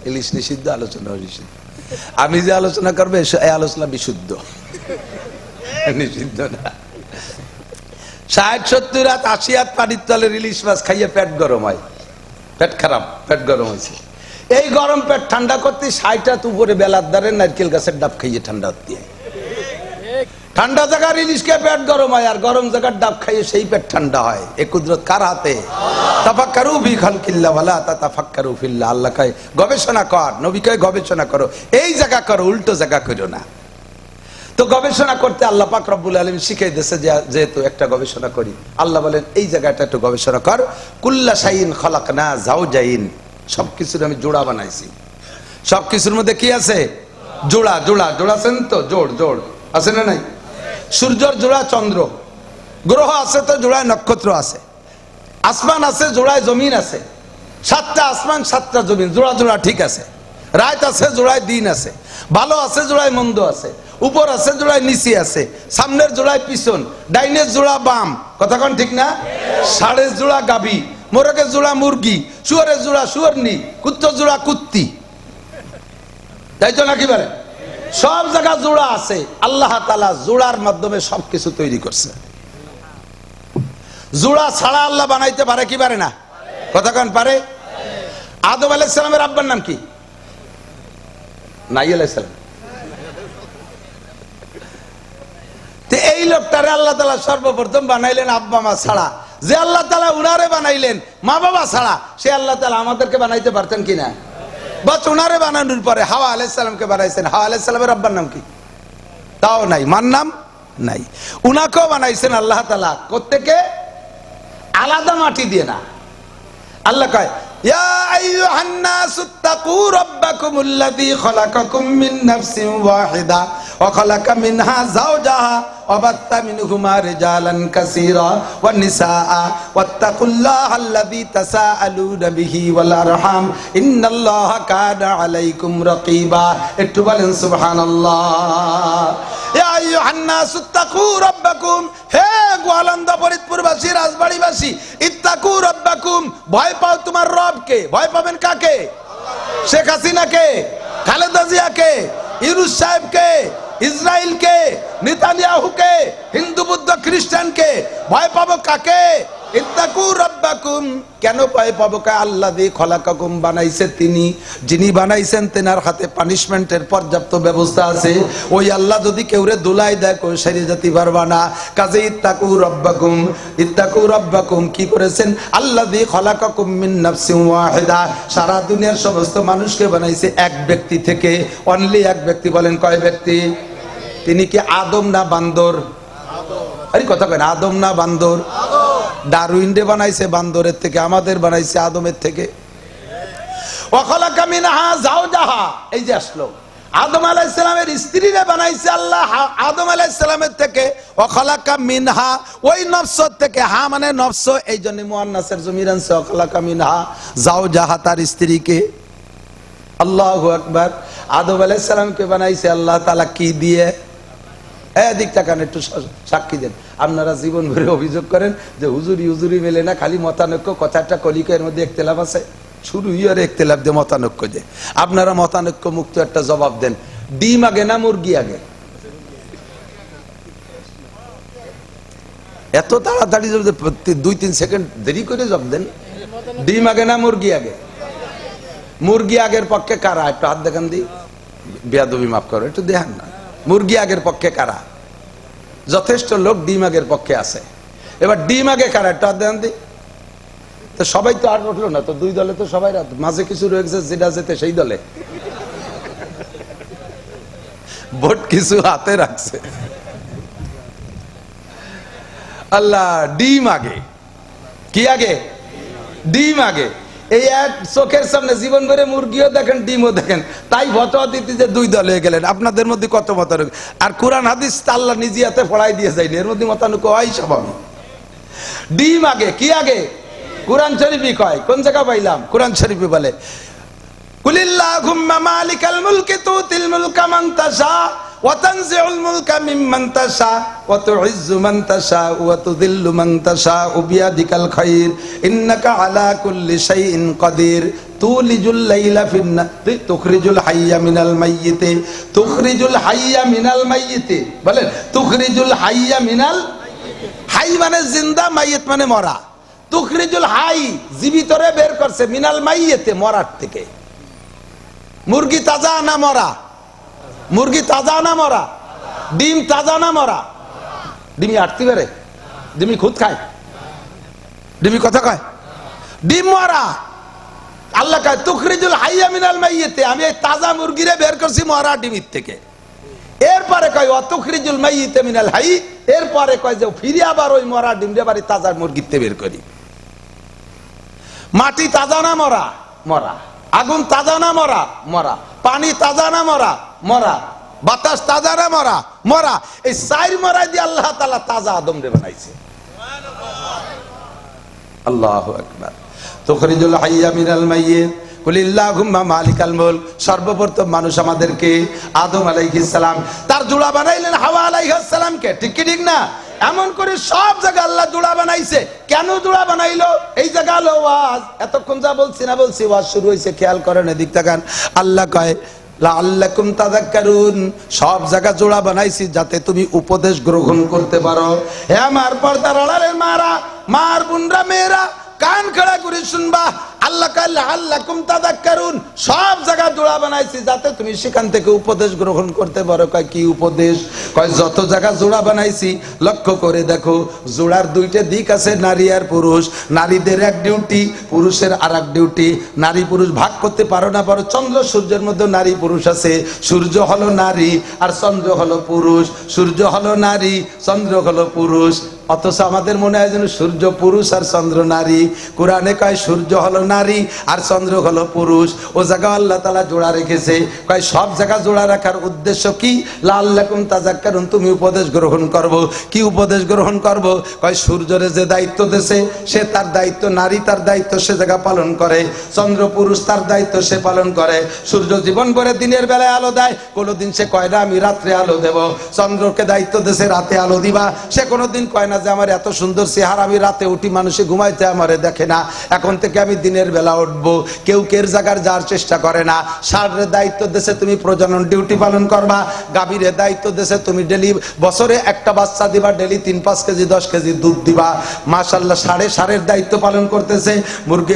S1: ইলিশ নিষিদ্ধ, আলোচনা নিষিদ্ধ। আমি যে আলোচনা করবো এই আলোচনা বিশুদ্ধ, নিষিদ্ধ না। 60-70 হাত 80 হাত পানির তলের ইলিশ মাছ খাইয়ে পেট গরম হয়, পেট খারাপ, পেট গরম হয়েছে। এই গরম পেট ঠান্ডা করতে 60 হাত উপরে বেলার দ্বারে নারকেল গাছের ডাব খাইয়ে ঠান্ডা হতে হয়। ঠান্ডা জায়গার ইলিশকে পেট গরম হয়, আর গরম জায়গার ডাব খাইয়ে সেই পেট ঠান্ডা হয়। এ কুদরত কার হাতে? তাফাক্কারু ফি খালকিল্লাহ ওয়ালা তাতাফাক্কারু ফিল্লাহ। আল্লাহ কয় গবেষণা কর, নবী কয় গবেষণা করো, এই জায়গা করো, উল্টো জায়গা করো না। তো গবেষণা করতে আল্লাহ পাক রব্বুল আলামিন শিখিয়ে দিয়েছে, যেহেতু একটা গবেষণা করি, আল্লাহ বলেন এই জায়গাটা একটু গবেষণা কর। কুল্লা শাইইন খালাকনা যাওজাইন। সবকিছুর আমি জোড়া বানাইছি। সবকিছুর মধ্যে কি আছে? জোড়া। জোড়া আছেন তো? জোড় আছে না নাই? সূর্যর জোড়া চন্দ্র, গ্রহ আছে তো জোড়ায় নক্ষত্র আছে, আসমান আছে জোড়ায় জমিন আছে। 7টা আসমান 7টা জমিন, জোড়া ঠিক আছে। রাত আছে জোড়ায় দিন আছে, ভালো আছে জোড়ায় মন্দ আছে, উপর আছে জোড়ায় নিচে আছে, সামনের জোড়ায় পিছন, ডাইনের জোড়া বাম। কথা কোন ঠিক না? ষাঁড়ের জোড়া গাভী, মোরগের জোড়া মুরগি, শুয়োরের জোড়া শুয়োরনি, কুত্তর জোড়া কুত্তি, তাই তো নাকি বলে? সব জায়গা জোড়া আছে। আল্লাহ তাআলা জোড়ার মাধ্যমে সবকিছু তৈরি করছে। জোড়া ছাড়া আল্লাহ বানাইতে পারে কি পারে না? কথা কেন পারে? আদম আলাইহিস সালামের আব্বার নাম কি? নাই আলাইহিস সালাম। এই লোকটারে আল্লাহ তাআলা সর্বপ্রথম বানাইলেন আব্বা মা ছাড়া। যে আল্লাহ তাআলা উনারে বানাইলেন মা বাবা ছাড়া, সে আল্লাহ তাআলা আমাদেরকে বানাইতে পারতেন কিনা? বাস উনারে বানানোর পরে হাওয়া আলাইহিস সালামকে বানাইছেন। হাওয়া আলাইহিস সালামের আব্বার নাম কি? তাও নাই, মার নাম নাই। উনাকেও বানাইছেন আল্লাহ তাআলা কোত্থেকে? আলাদা মাটি দিয়ে না। আল্লাহ কয় ইয়া আইয়ুহান নাসুত্তাকু রাব্বাকুমুল্লাযী খালাকাকুম মিন নাফসিন ওয়াহিদা ওয়া খালাকা মিনহা যাওজাহা ওয়া বাত্তা মিনহুমা রিজালান কাসীরা ওয়ান নিসাআ ওয়াত্তাকুল্লাহাল্লাযী তাসাআলুনা বিহি ওয়াল আরহাম ইন্নাল্লাহা কানা আলাইকুম রাকীবা। একটু বলেন সুবহানাল্লাহ। ইয়া আইয়ুহান নাসুত্তাকু রাব্বাকুম, হে গোয়ালন্দা ফরিদপুরবাসী, রাজবাড়ীবাসী, ইত্তাকু রাব্বাকুম, ভয় পাও তোমার রবকে। ভয় পাবেন কাকে? শেখ হাসিনাকে, খালেদা জিয়াকে, ইউনূস সাহেবকে, ইসরায়েলকে, নেতানিয়াহুকে, হিন্দু বুদ্ধ খ্রিস্টানকে। ভয় পাবো কাকে? ইত্তাকু রাব্বাকুম। কেন ভয় পাবো? আল্লাযী খলাকাকুম, বানাইছে তিনি। যিনি বানাইছেন তেনার হাতে পানিশমেন্টের পর্যাপ্ত ব্যবস্থা আছে। ওই আল্লাহ যদি কেউরে দুলাই দেয় কেউ সেরে যেতে পারবা না। কাজে ইত্তাকু রাব্বাকুম, ইত্তাকু রাব্বাকুম কি করেছেন? আল্লাযী খলাকাকুম মিন নাফসিন ওয়াহিদা, সারা দুনিয়ার সমস্ত মানুষকে বানাইছে এক ব্যক্তি থেকে। অনলি এক ব্যক্তি। বলেন কয় ব্যক্তি? তিনি কি আদম না বান্দর? আরে কথা কয় না, আদম না বান্দর? ডারউইনরে বানাইছে বান্দরের থেকে, আমাদের বানাইছে আদমের থেকে। ওয়া খালাকা মিনহা যাওজাহা, এই যে আসলো আদম আলাইহিস সালামের স্ত্রীরে বানাইছে আল্লাহ আদম আলাইহিস সালামের থেকে। ওয়া খালাকা মিনহা, ওই নফস থেকে, হা মানে নফস, এই জন্য মুআন্নাসের জমির আনছে। ওয়া খালাকা মিনহা যাওজাহা, তার স্ত্রীকে। আল্লাহু আকবার। আদম আলাইহিস সালামকে বানাইছে আল্লাহ তাআলা কি দিয়ে? এদিক তাকান, একটু সাক্ষী দেন। আপনারা জীবন ভরে অভিযোগ করেন যে হুজুরি হুজুরি মেলে না, খালি মতানৈক্য, কথাটা কলিকের মধ্যে একতেলাফ আছে। শুরু ইয়ার একতেলাফ দিয়ে মতানৈক্য যে। আপনারা মতানৈক্য মুক্ত একটা জবাব দেন। ডিম আগে না মুরগি আগে? এত তাড়াতাড়ি 2-3 সেকেন্ড দেরি করে জবাব দেন। ডিম আগে না মুরগি আগে? মুরগি আগের পক্ষে কারা? একটু হাত দেখান দি। বেয়াদবি মাফ করো, একটু দেখান না। মুরগি আগের পক্ষে কারা? যথেষ্ট লোক ডিম আগের পক্ষে আছে। এবার ডিম আগে কারা? একটু হাত দেখান দি। তো সবাই তো আর উঠলো না তো, 2 দলে তো সবাই, মাঝে কিছু রয়েছে যেটা যেতে সেই দলে ভোট কিছু হাতে রাখছে। আল্লাহ, ডিম আগে। কি আগে? ডিম আগে। এই এক চোখের সামনে জীবন ভরে মুরগিও দেখেন, ডিমও দেখেন, তাই ফতোয়া দিতে যে 2 দল হয়ে গেলেন। আপনাদের মধ্যে কত মতানৈক্য! আর কোরআন হাদিস আল্লাহ নিজে হাতে পড়াই দিয়ে যায়নি, এর মধ্যে মতানৈক্য হয় স্বাভাবিক। ডিম আগে। কি আগে? কোরআন শরীফই কয়। কোন জায়গা পাইলাম? কোরআন শরীফে বলে কুলিল্লাহুম্মা মালিকাল মুলকি তুতিল মুলকা মান তাশা ওয়া তানজিউল মুলকা মিম্মান তাশা ওয়া তুইজ্জু মান তাশা ওয়া তুযিল্লু মান তাশা বিয়াদিকাল খায়র ইন্নাকা আলা কুল্লি শাইইন কাদির তুলিজুল লাইলা ফিন নাহারি তুখরিজুল হাইয়া মিনাল মাইয়িতি তুখরিজুল হাইয়া মিনাল মাইয়িতি। বলেন তুখরিজুল হাইয়া মিনাল, হাই মানে জিন্দা, মাইয়িত মানে মরা। তুখরিজুল হাই, জীবিতরে বের করছে, মিনাল মাইয়িতি, মরার থেকে। মুরগি তাজা না মরা? মুরগি তাজা না মরা? ডিম তাজা না মরা? ডিমি আটতে পারে? ডিমি খুদ খায়? ডিমি কথা কয়? ডিম মরা। আল্লাহ কয় তুখরিজুল হাইয়া মিনাল মাইয়িতি, আমি এই তাজা মুরগিরে বের করছি মরা ডিমির থেকে। এরপরে কয় ওয়া তুখরিজুল মাইয়িতা মিনাল হাই, এরপরে কয় যে ফিরে আবার ওই মরা ডিমরে বাড়ি তাজা মুরগিতে বের করি। মাটি তাজা না মরা? মরা। আগুন তাজা না মরা? মরা। পানি তাজা না মরা? মরা। বাতাস তাজা না মরা? মরা। এই 4 মরা দিয়ে আল্লাহ তাআলা তাজা আদম রে বানাইছে। আল্লাহু আকবার। তুখরিজুল হাইয়া মিনাল মাইয়িত কুলিল্লাহুম্মা মালিকাল মুলক। সর্বপ্রথম মানুষ আমাদেরকে আদম আলাইহিস সালাম, তার জোড়া বানাইলেন হাওয়া আলাইহিস সালামকে। ঠিক কি ঠিক না? এমন করে সব জায়গা আল্লাহ জোড়া বানাইছে। কেন জোড়া বানাইলো? এই জায়গা হলো ওয়াজ। এতক্ষণ যা বলছি না বলছি, ওয়াজ শুরু হয়েছে, খেয়াল করেন, এদিক তাকান। আল্লাহ কয় লাআল্লাকুম তাযাক্কারুন, সব জায়গা জোড়া বানাইছি যাতে তুমি উপদেশ গ্রহণ করতে পারো। হে আমার পর্দার আড়ালের মারা, মার বোনরা, মেয়েরা, কান খাড়া করে শুনবা। আল্লাহ কয় লাআল্লাকুম তাযাক্কারুন, সব জায়গা জোড়া বানাইছি যাতে তুমি সেখান থেকে উপদেশ গ্রহণ করতে পারো। কয় কি উপদেশ? কয় যত জায়গা জোড়া বানাইছি লক্ষ্য করে দেখো, জোড়ার দুইটা দিক আছে, নারী আর পুরুষ। নারীদের এক ডিউটি, পুরুষের আর এক ডিউটি। নারী পুরুষ ভাগ করতে পারো না পারো, চন্দ্র সূর্যের মধ্যে নারী পুরুষ আছে। সূর্য হলো নারী আর চন্দ্র হলো পুরুষ। সূর্য হলো নারী, চন্দ্র হলো পুরুষ। অথচ আমাদের মনে হয় যেন সূর্য পুরুষ আর চন্দ্র নারী। কোরআনে কয় সূর্য হলো নারী আর চন্দ্র হলো পুরুষ। ও জায়গা আল্লাহ তাআলা জোড়া রেখেছে। কয় সব জায়গা জোড়া রাখার উদ্দেশ্য কি? লাআল্লাকুম তাযাক্কারুন, তুমি উপদেশ গ্রহণ করবো। কি উপদেশ গ্রহণ করব? কয় সূর্যরে যে দায়িত্ব দেছে সে তার দায়িত্ব, নারী তার দায়িত্ব সে জায়গা পালন করে, চন্দ্র পুরুষ তার দায়িত্ব সে পালন করে। সূর্য জীবন ভরে দিনের বেলায় আলো দেয়, কোনোদিন সে কয় না আমি রাত্রে আলো দেব। চন্দ্রকে দায়িত্ব দেছে রাতে আলো দিবা, সে কোনোদিন কয় না যে আমার এত সুন্দর চেহারা, আমি রাতে উঠি মানুষে ঘুমাইতে আমারে দেখে না, এখন থেকে আমি দিনের বেলা উঠবো। কেউ কের জায়গার যাওয়ার চেষ্টা করে না। ষাঁড়ের দায়িত্ব দেছে তুমি প্রজনন ডিউটি পালন করবা। গাভীরের দায়িত্ব দেছে তুমি ডেলি বছরে একটা বাচ্চা দিবা, ডেলি 3-5 কেজি 10 কেজি দুধ দিবা। মাশাআল্লাহ, ষাঁড়ের দায়িত্ব পালন করতেছে। মুরগি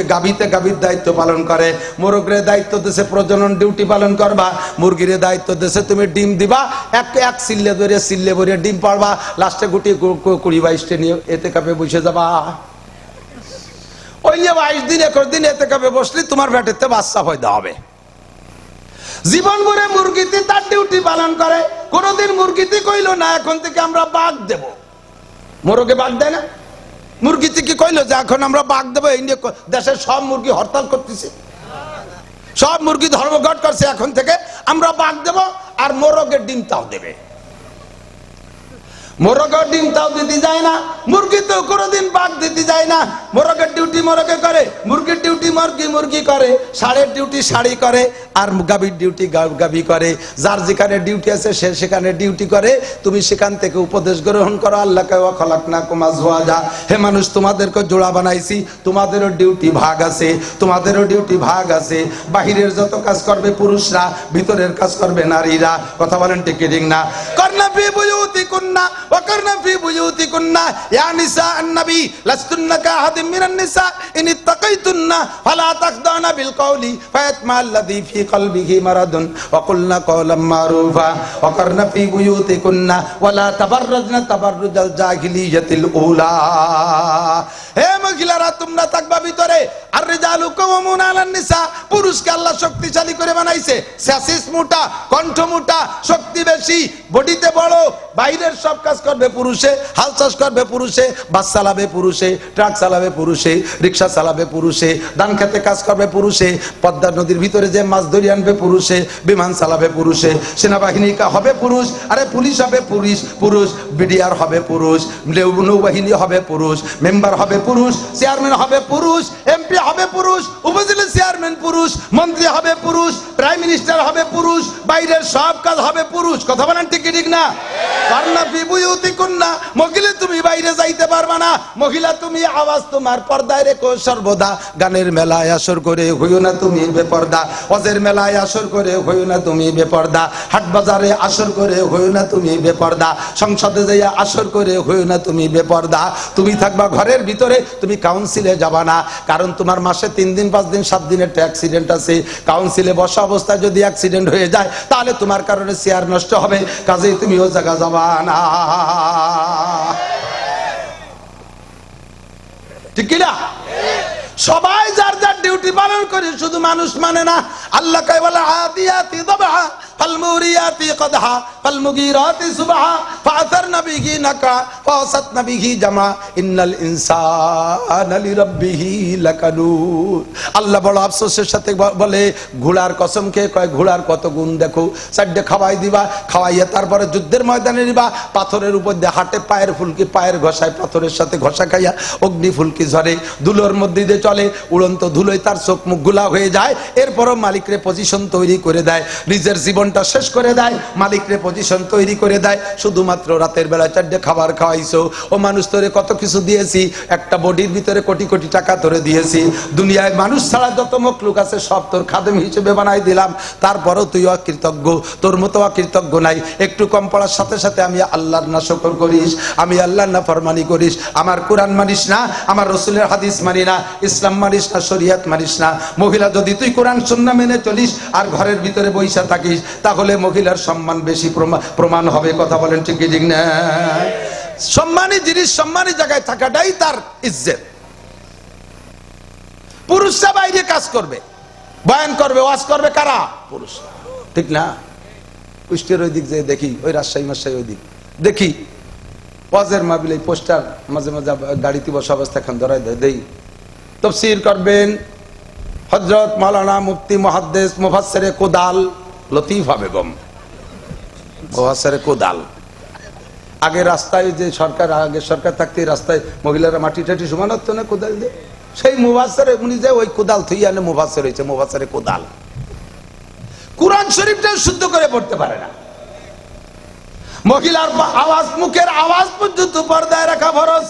S1: গাভীর দায়িত্ব পালন করে। মোরগের দায়িত্ব দেছে প্রজনন ডিউটি পালন করবা। মুরগির দায়িত্ব দেছে তুমি ডিম দিবা, এক সিল্লে ভরে ডিম পারবা, লাস্টে গুটি 20-22টা নিয়ে এতে কাপে বসে যাবা। ওই যে 22 দিন 21 দিন এতে কাপে বসলে তোমার পেটেতে বাচ্চা পয়দা হবে। জীবন ভরে মুরগিতে তার ডিউটি পালন করে। কোনদিন মুরগিতে কইলো না এখন থেকে আমরা বাঘ দেব। মোরগে বাঘ দেয় না? মুরগিতে কি কইলো যে এখন আমরা বাঘ দেবো? এই নিয়ে দেশের সব মুরগি হরতাল করতেছে, সব মুরগি ধর্মঘট করছে, এখন থেকে আমরা বাঘ দেব। আর মোরগের ডিম তাও দেবে। মোরগের ডিম তাও দিতে যায় না, মুরগি তো কোনোদিন বাঘ দিতে যায় না। মোরগের ডিউটি মোরগে করে, মুরগির ডিউটি মুরগি করে, ষাঁড়ের ডিউটি ষাঁড়ি করে, আর গাভীর ডিউটি গাভী করে। যার যেখানে ডিউটি আছে সে সেখানে ডিউটি করে। তুমি সেখান থেকে উপদেশ গ্রহণ করো। আল্লাহ কয় ওয়া খালাকনাকুম আজওয়াজা, হে মানুষ তোমাদেরকে জোড়া বানাইছি, তোমাদেরও ডিউটি ভাগ আছে, তোমাদেরও ডিউটি ভাগ আছে। বাহিরের যত কাজ করবে পুরুষরা, ভিতরের কাজ করবে নারীরা। কথা বলেন ঠিক কি ঠিক না? করনা ফি বুয়ুতিকুন্না ওয়াকারনা ফি বুয়ুতিকুন্না ইয়া নিসা আন-নবী লাস্তুন্না কাহাদিম মিনান নিসা ইন ইত্তাকাইতুন্না ফালা তাখদানা বিল কওলি ফায়াতমা আল্লাযী ফি কলবিহি মারাদুন ওয়া কুলনা কওলাম মারুফা ওয়াকারনা ফি বুয়ুতিকুন্না ওয়ালা তাবাররাজনা তাবাররুজাল জাহিলিয়াতিল উলা। হে মহিলারা, তোমরা থাকবা ভিতরে। আর রিজালু কাওয়ামুনা আলান নিসা, পুরুষকে আল্লাহ শক্তিশালী করে বানাইছে। স্যাসিস মোটা, কণ্ঠ মোটা, শক্তি বেশি, বডিতে বড়। বাইরের সব কাজ করবে পুরুষে, হাল চাষ করবে পুরুষে, বাস চালাবে পুরুষে, ট্রাক চালাবে পুরুষে, রিক্সা চালাবে পুরুষে, ধান খেতে কাজ করবে পুরুষে, পদ্মা নদীর ভিতরে যে মাছ ধরে আনবে পুরুষে, বিমান চালাবে পুরুষে, সেনাবাহিনী হবে পুরুষ, আরে পুলিশ হবে পুরুষ, বিডিআর হবে পুরুষ, নৌবাহিনী হবে পুরুষ, মেম্বার হবে পুরুষ, চেয়ারম্যান হবে পুরুষ, এমপি হবে পুরুষ, উপজেলা চেয়ারম্যান পুরুষ, মন্ত্রী হবে পুরুষ, প্রাইম মিনিস্টার হবে পুরুষ, বাইরের সব কাজ হবে পুরুষ। কথা বলেন ঠিক ঠিক না? কারনা ফি বুয়ুতিকুন্না, মহিলা তুমি বাইরে যাইতে পারবা না। মহিলা তুমি আওয়াজ তোমার পর্দায় রেখো সর্বদা। গানের মেলায় আসর করে হইও না তুমি বেপর্দা, ওয়াজের মেলায় আসর করে হইও না তুমি বেপর্দা, হাট বাজারে আসর করে হইও না তুমি বেপর্দা, সংসদে যাইয়া আসর করে হইও না তুমি বেপর্দা। তুমি থাকবা ঘরের ভিতরে, তুমি কাউন্সিলে যাবা না, কারণ তোমার মাসে 3 দিন 5 দিন 7 দিনের একটা অ্যাক্সিডেন্ট আছে। কাউন্সিলে বসা অবস্থায় যদি অ্যাক্সিডেন্ট হয়ে যায় তাহলে তোমার কারণে চেয়ার নষ্ট হবে, কাজেই তুমি ও জায়গা যাবা না। ঠিক কিনা? সবাই যার যার ডিউটি পালন করে, শুধু মানুষ মানে না। আল্লাহ কয় ওয়াল আদিয়াতি দবহা ফালমুরিয়াতি কদহা ফালমুগীরাতি সুবহা ফাআসারনা বিহি নাকা ফাসাতনা বিহি জামা ইন্নাল ইনসানা লিরাব্বিহি লাকানুত। আল্লাহ বড় আফসোসের সাথে বলে, ঘোড়ার কসম খেয়ে কয় ঘোড়ার কত গুণ দেখো। চারটে খাওয়াই দিবা, খাওয়াইয়া তারপরে যুদ্ধের ময়দানে নিবা, পাথরের উপর দিয়ে হাঁটে, পায়ের ফুলকি পায়ের ঘষায়, পাথরের সাথে ঘষা খাইয়া অগ্নি ফুলকি ঝরে, ধুলোর মধ্যে দিয়ে চলে, উড়ন্ত ধুলোয় তার চোখ মুখ গুলা হয়ে যায়। এরপরও মালিকরে পজিশন তৈরি করে দেয়, নিজের জীবন জীবনটা শেষ করে দেয়, মালিকরে পজিশন তৈরি করে দেয়। শুধুমাত্র রাতের বেলা 4টে খাবার খাওয়াইছো, ও মানুষ তোরে কত কিছু দিয়েছি, একটা বডির ভিতরে কোটি কোটি টাকা তোরে দিয়েছি, দুনিয়ায় মানুষ ছাড়া যত মখলুক আছে সব তোর খাদেম হিসেবে বানাই দিলাম, তারপরও তুই অকৃতজ্ঞ, তোর মতো অকৃতজ্ঞ নাই। একটু কম পড়ার সাথে সাথে আমি আল্লাহর নাশকর করিস, আমি আল্লাহর নাফরমানি করিস, আমার কোরআন মানিস না, আমার রসুলের হাদিস মানি না, ইসলাম মানিস না, শরিয়ত মানিস না। মহিলা যদি তুই কোরআন সুন্নাহ মেনে চলিস আর ঘরের ভিতরে বইসা থাকিস, তাহলে মহিলার সম্মান বেশি প্রমাণ হবে। কথা বলেন ঠিক কি ঠিক না? সম্মানী জিনিস সম্মানী জায়গায় থাকাটাই তার ইজ্জত। পুরুষরা বাইরে কাজ করবে, বয়ান করবে, ওয়াজ করবে কারা? পুরুষ, ঠিক না? কুষ্টিয়ার ওই দিক যে দেখি, ওই রাজশাহী মাসাই ওই দিক দেখি ওয়াজের মাহফিলে পোস্টার মাঝে মাঝে গাড়িতে বসা অবস্থা খান ধরাই দেই, তাফসীর করবেন হযরত মাওলানা মুফতি মুহাদ্দিস মুফাসসিরে কোদাল লতিফা বেগম, মুফাসসিরে কোদাল। আগে রাস্তায় যে সরকার, আগে সরকার থাকতে রাস্তায় মহিলারা মাটি টাটি সমান হতো না কোদাল দিয়ে, সেই মুফাসসিরে উনি যে ওই কোদাল থুইয়া আনে মুফাসসির হয়েছে, মুফাসসিরে কোদাল। কুরআন শরীফটা শুদ্ধ করে পড়তে পারে না। মহিলার আওয়াজ, মুখের আওয়াজ পর্যন্ত পর্দায় রাখা ফরজ,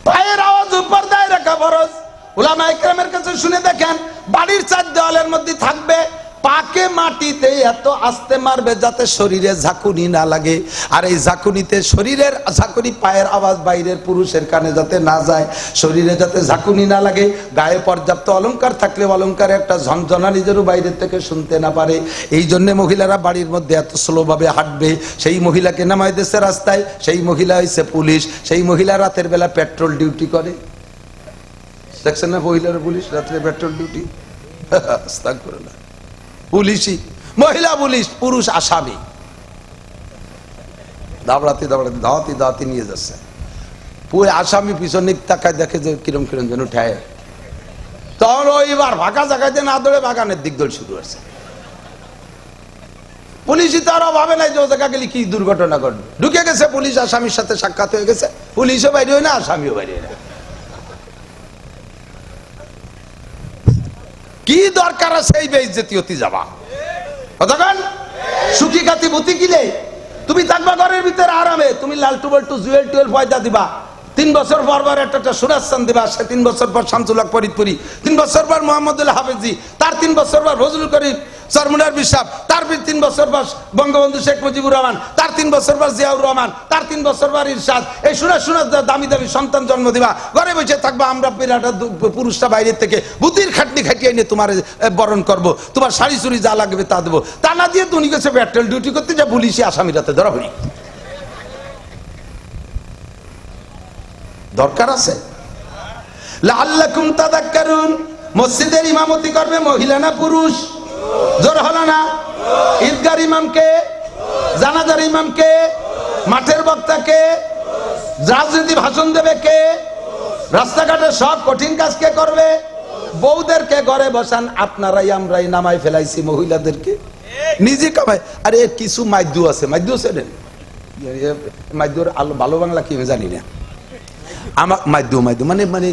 S1: পায়ের আওয়াজ পর্দায় রাখা ফরজ। উলামায়ে কেরামের কাছে শুনে দেখেন, বাড়ির 4 দেওয়ালের মধ্যে থাকবে, পাকে মাটিতে এত আস্তে মারবে যাতে শরীরে ঝাঁকুনি না লাগে, আর এই ঝাঁকুনিতে শরীরের ঝাঁকুনি, পায়ের আওয়াজ বাইরের পুরুষের কানে যাতে না যায়, শরীরে যাতে ঝাঁকুনি না লাগে, গায়ে পর্যাপ্ত অলংকার থাকলে অলংকারে একটা ঝনঝনা নিজেরও বাইরের থেকে শুনতে না পারে। এই জন্য মহিলারা বাড়ির মধ্যে এত স্লোভাবে হাঁটবে। সেই মহিলাকে নামাই দিয়েছে রাস্তায়, সেই মহিলা হয়েছে পুলিশ, সেই মহিলা রাতের বেলা পেট্রোল ডিউটি করে। দেখছেন না মহিলারা পুলিশ রাত্রে পেট্রোল ডিউটি? আস্তাগফিরুল্লাহ। পুলিশই মহিলা পুলিশ, পুরুষ আসামি, দাবড়াতে দাবড়াতে ধাওয়াতি ধাওয়াতি নিয়ে যাচ্ছে। পুরো আসামি পিছনে তাকায় দেখে যে কিরম কিরম যেন ঠায়, তখন ওইবার ফাঁকা জায়গাতে না দৌড়ে বাগানের দিক দৌড় শুরু হয়েছে। পুলিশই তো আরো ভাবে নাই যে ও জায়গা গেলে কি দুর্ঘটনা ঘটবে। ঢুকে গেছে পুলিশ, আসামির সাথে সাক্ষাৎ হয়ে গেছে, পুলিশও বাইরে হয় না, আসামিও বাইরে হয় না। কি দরকার আছে এই বেইজ্জতি হতে যাবা? কতক্ষণ সুখী খাতি বুতি কিলে তুমি থাকবা ঘরের ভিতরে আরামে, তুমি লালটু বল্টু জুয়েল টুয়েল পয়দা দিবা, 3 বছর পর পর একটা সুরাসান দিবা, সে 3 বছর পর শামসুল হক ফরিদপুরি, 3 বছর পর মোহাম্মদুল্লাহ হাফেজি, তার 3 বছর পর ফজলুল করিম চরমুনার বিশ্বাস, তার 3 বছর পর বঙ্গবন্ধু শেখ মুজিবুর রহমান, তার 3 বছর পর জিয়াউর রহমান, তার 3 বছর পর ইরশাদ। এই শোনা শোনা দামি দামি সন্তান জন্ম দিবা, ঘরে বসে থাকবা। আমরা বিরাটা পুরুষটা বাইরের থেকে বুদ্ধির খাটনি খাটিয়ে এনে তোমার বরণ করবো, তোমার শাড়ি চুরি যা লাগবে তা দেবো। তা না দিয়ে তুমি গেছে পেট্রোল ডিউটি করতে, যা পুলিশে আসামিরাতে ধরা হই। দরকার আছে? লাআল্লাকুম তাযাক্কারুন। মসজিদের ইমামতি করবে মহিলা না পুরুষ? জোর হলো না? ঈদগার ইমামকে, জানাজার ইমামকে, মাঠের বক্তাকে, রাজনীতি ভাষণ দেবে কে, রাস্তাঘাটে সব কঠিন কাজ কে করবে? বউদেরকে ঘরে বসান। আপনারাই আমরাই নামাই ফেলাইছি মহিলাদেরকে, নিজে কামাই। আরে কিছু মাইদু আছে, মাইদু আছে রে, মাইদুর ভালো বাংলা কি আমি জানি না। আমার মাইদু মাইদু মানে মানে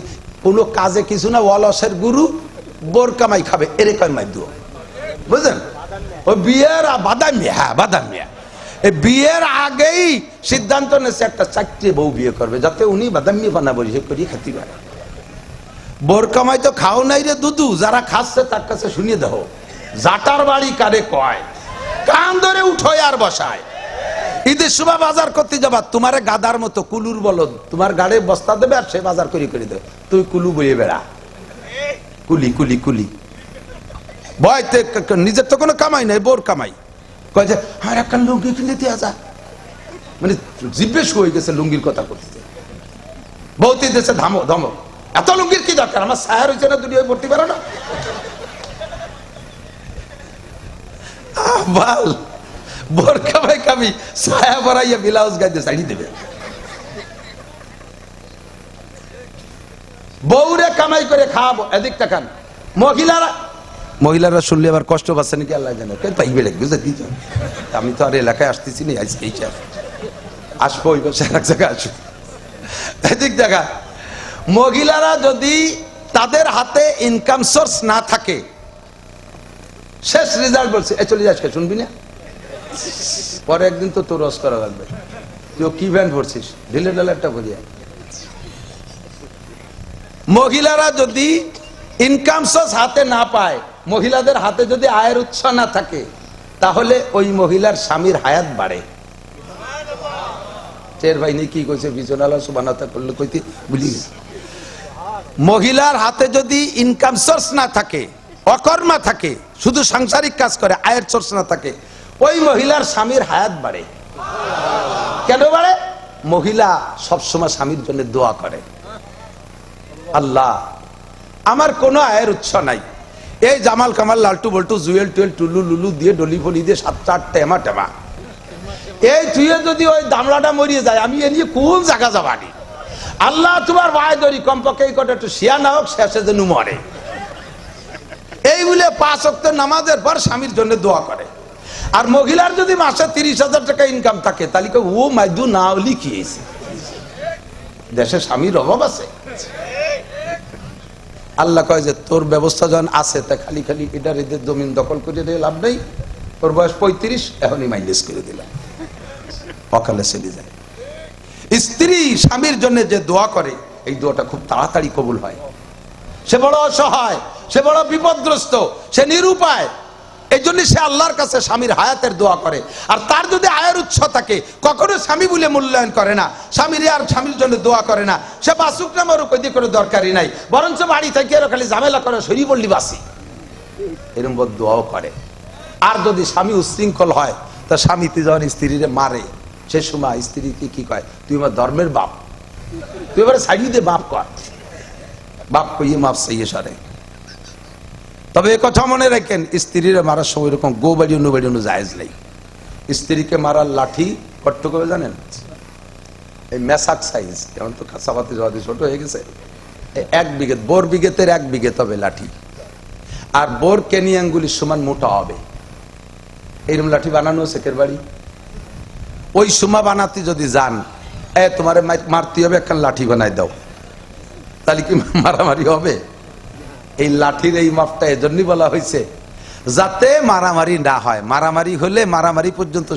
S1: কোনো কাজে কিছু না, অলসের গুরু, বোর কামাই খাবে, এরকম মাইদু, বুঝলেন? ওই বিয়ের বাদাম মিয়া, হ্যাঁ বাদাম মিয়া, এই বিয়ের আগেই সিদ্ধান্ত নেছে একটা 4টে বউ বিয়ে করবে, যাতে উনি বাদাম মিয়া বানা বলি করিয়ে খেতে পারে। বোর কামাই তো খাও নাই রে দুদু, যারা খাচ্ছে তার কাছে শুনিয়ে দাও, জাটার বাড়ি কারে কয়, কান ধরে উঠোয় আর বসায়। ঈদের সময় বাজার করতে যাবা, তোমারে গাদার মতো কুলুর বলদ তোমার গাড়ি বস্তা দেবে আর সে বাজার করে দেবে, তুই কুলু বইয়ে বেড়া, কুলি কুলি কুলি। ভয়তে নিজের তো কোনো কামাই নাই, বোর কামাই। কয় যে আমার একটা লুঙ্গি কিনে দিয়ে যা, মানে জিজ্ঞেস হয়ে গেছে লুঙ্গির কথা করতে। বউতি দেশে ধমক, এত লুঙ্গির কি দরকার, আমার সায়ার হয়েছে না, দুনিয়ায় পড়তে পারো না। ভাল বোর কামাই কামি ছায়া পরাইয়া ব্লাউজ গাইতে শাড়ি দেবে। বউরে কামাই করে খাওয়াবো, এদিক টাকান। মহিলারা শুনলে আবার কষ্ট পাচ্ছে নাকি আল্লাহ জানে, পাইবে লাগবে। আমি তো আর এলাকায় আসতেছি না, আজকেই আসবো, ওই বছর এক জায়গায় আসবো। এদিক দেখা, মহিলারা যদি তাদের হাতে ইনকাম সোর্স না থাকে, শেষ রেজাল্ট বলছে এ চলে যাস, শুনবি না? পরে একদিন তো তোর রস করা লাগবে, তুই কি ব্যান্ড পড়ছিস, ঢিলে ঢালারটা ভরিয়া। মহিলারা যদি ইনকাম সোর্স হাতে না পায়, মহিলাদের হাতে যদি আয়ের উৎস না থাকে, তাহলে ওই মহিলার স্বামীর হায়াত বাড়ে। চের ভাই নেই কি কইছে, বিছনালা সুবহানাল্লাহ করলে কইতে ভুলি গেছে। মহিলার হাতে যদি ইনকাম সোর্স না থাকে, অকর্মা থাকে, শুধু সাংসারিক কাজ করে, আয়ের সোর্স না থাকে, ওই মহিলার স্বামীর হায়াত বাড়ে। কেন বাড়ে? মহিলা সবসময় স্বামীর জন্য দোয়া করে, আল্লাহ আমার কোনো আয়ের উৎস নাই, এই জামাল কামাল লালটু বল্টু জুয়েল টুয়েল টুলু লুলু দিয়ে ডলি ফলি দিয়ে 7-8 টেমা টেমা, এই তুই যদি ওই দামলাটা মরিয়ে যায়, আমি এ নিয়ে কোন জায়গা যাবানি? আল্লাহ তোমার ভাই ধরি কমপক্ষে এই কটা একটু শিয়া না হোক, শেষে যেন মরে। এই বলে 5 ওয়াক্তের নামাজের পর স্বামীর জন্য দোয়া করে। আর মহিলার যদি মাসে 30,000 টাকা ইনকাম থাকে, তাহলে ও মাইদু না হলি কি হয়েছে, দেশে স্বামীর অভাব আছে। আল্লাহ কয় যে তোর ব্যবস্থা যখন আছে, তা খালি খালি এটার এদের জমিন দখল করে দিয়ে লাভ নেই, তোর বয়স 35, এখনই মাইলেজ করে দিলাম, অকালে চলে যায়। স্ত্রী স্বামীর জন্য যে দোয়া করে, এই দোয়াটা খুব তাড়াতাড়ি কবুল হয়। সে বড় অসহায়, সে বড় বিপদগ্রস্ত, সে নিরুপায়, এই জন্য সে আল্লাহর কাছে স্বামীর হায়াতের দোয়া করে। আর তার যদি আয়ের উৎস থাকে, কখনো স্বামী বলে মূল্যায়ন করে না, স্বামীর আর স্বামীর জন্য দোয়া করে না। সে বাসুক না মরুক, ওই দিয়ে কোনো দরকারই নাই, বরঞ্চ বাড়ি থেকে খালি ঝামেলা করে, শরীর বললি বাসি, এরকম দোয়াও করে। আর যদি স্বামী উশৃঙ্খল হয়, তা স্বামীতে যখন স্ত্রীরে মারে, সে সময় স্ত্রীকে কি কয়, তুই আমার ধর্মের বাপ, তুই এবারে ছাড়িয়ে দে, বাপ কর, বাপ কইয়ে মাপ চাইয়ে সরে। তবে এ কথা মনে রাখেন, স্ত্রীরা মারার সময় এরকম গো বাড়ি অন্য বাড়ি অন্য জায়েজ নেই। স্ত্রীকে মারার লাঠি কট্ট করে জানেন, এই মেসাক সাইজ, এখন তো খাসাবাতি জবাদি ছোট হয়ে গেছে, 1 বিঘে, বোর বিঘেতের 1 বিঘে তবে লাঠি, আর বোর কেনিয়াঙ্গুলির সমান মোটা হবে, এইরকম লাঠি বানানো শেখের বাড়ি। ওই সুমা বানাতে যদি যান, তোমার মারতে হবে, একখান লাঠি বানাই দাও, তাহলে কি মারামারি হবে? এই লাঠির এই মাপটা এজন্যই বলা হয়েছে যাতে মারামারি না হয়। মারামারি হলে মারামারি পর্যন্ত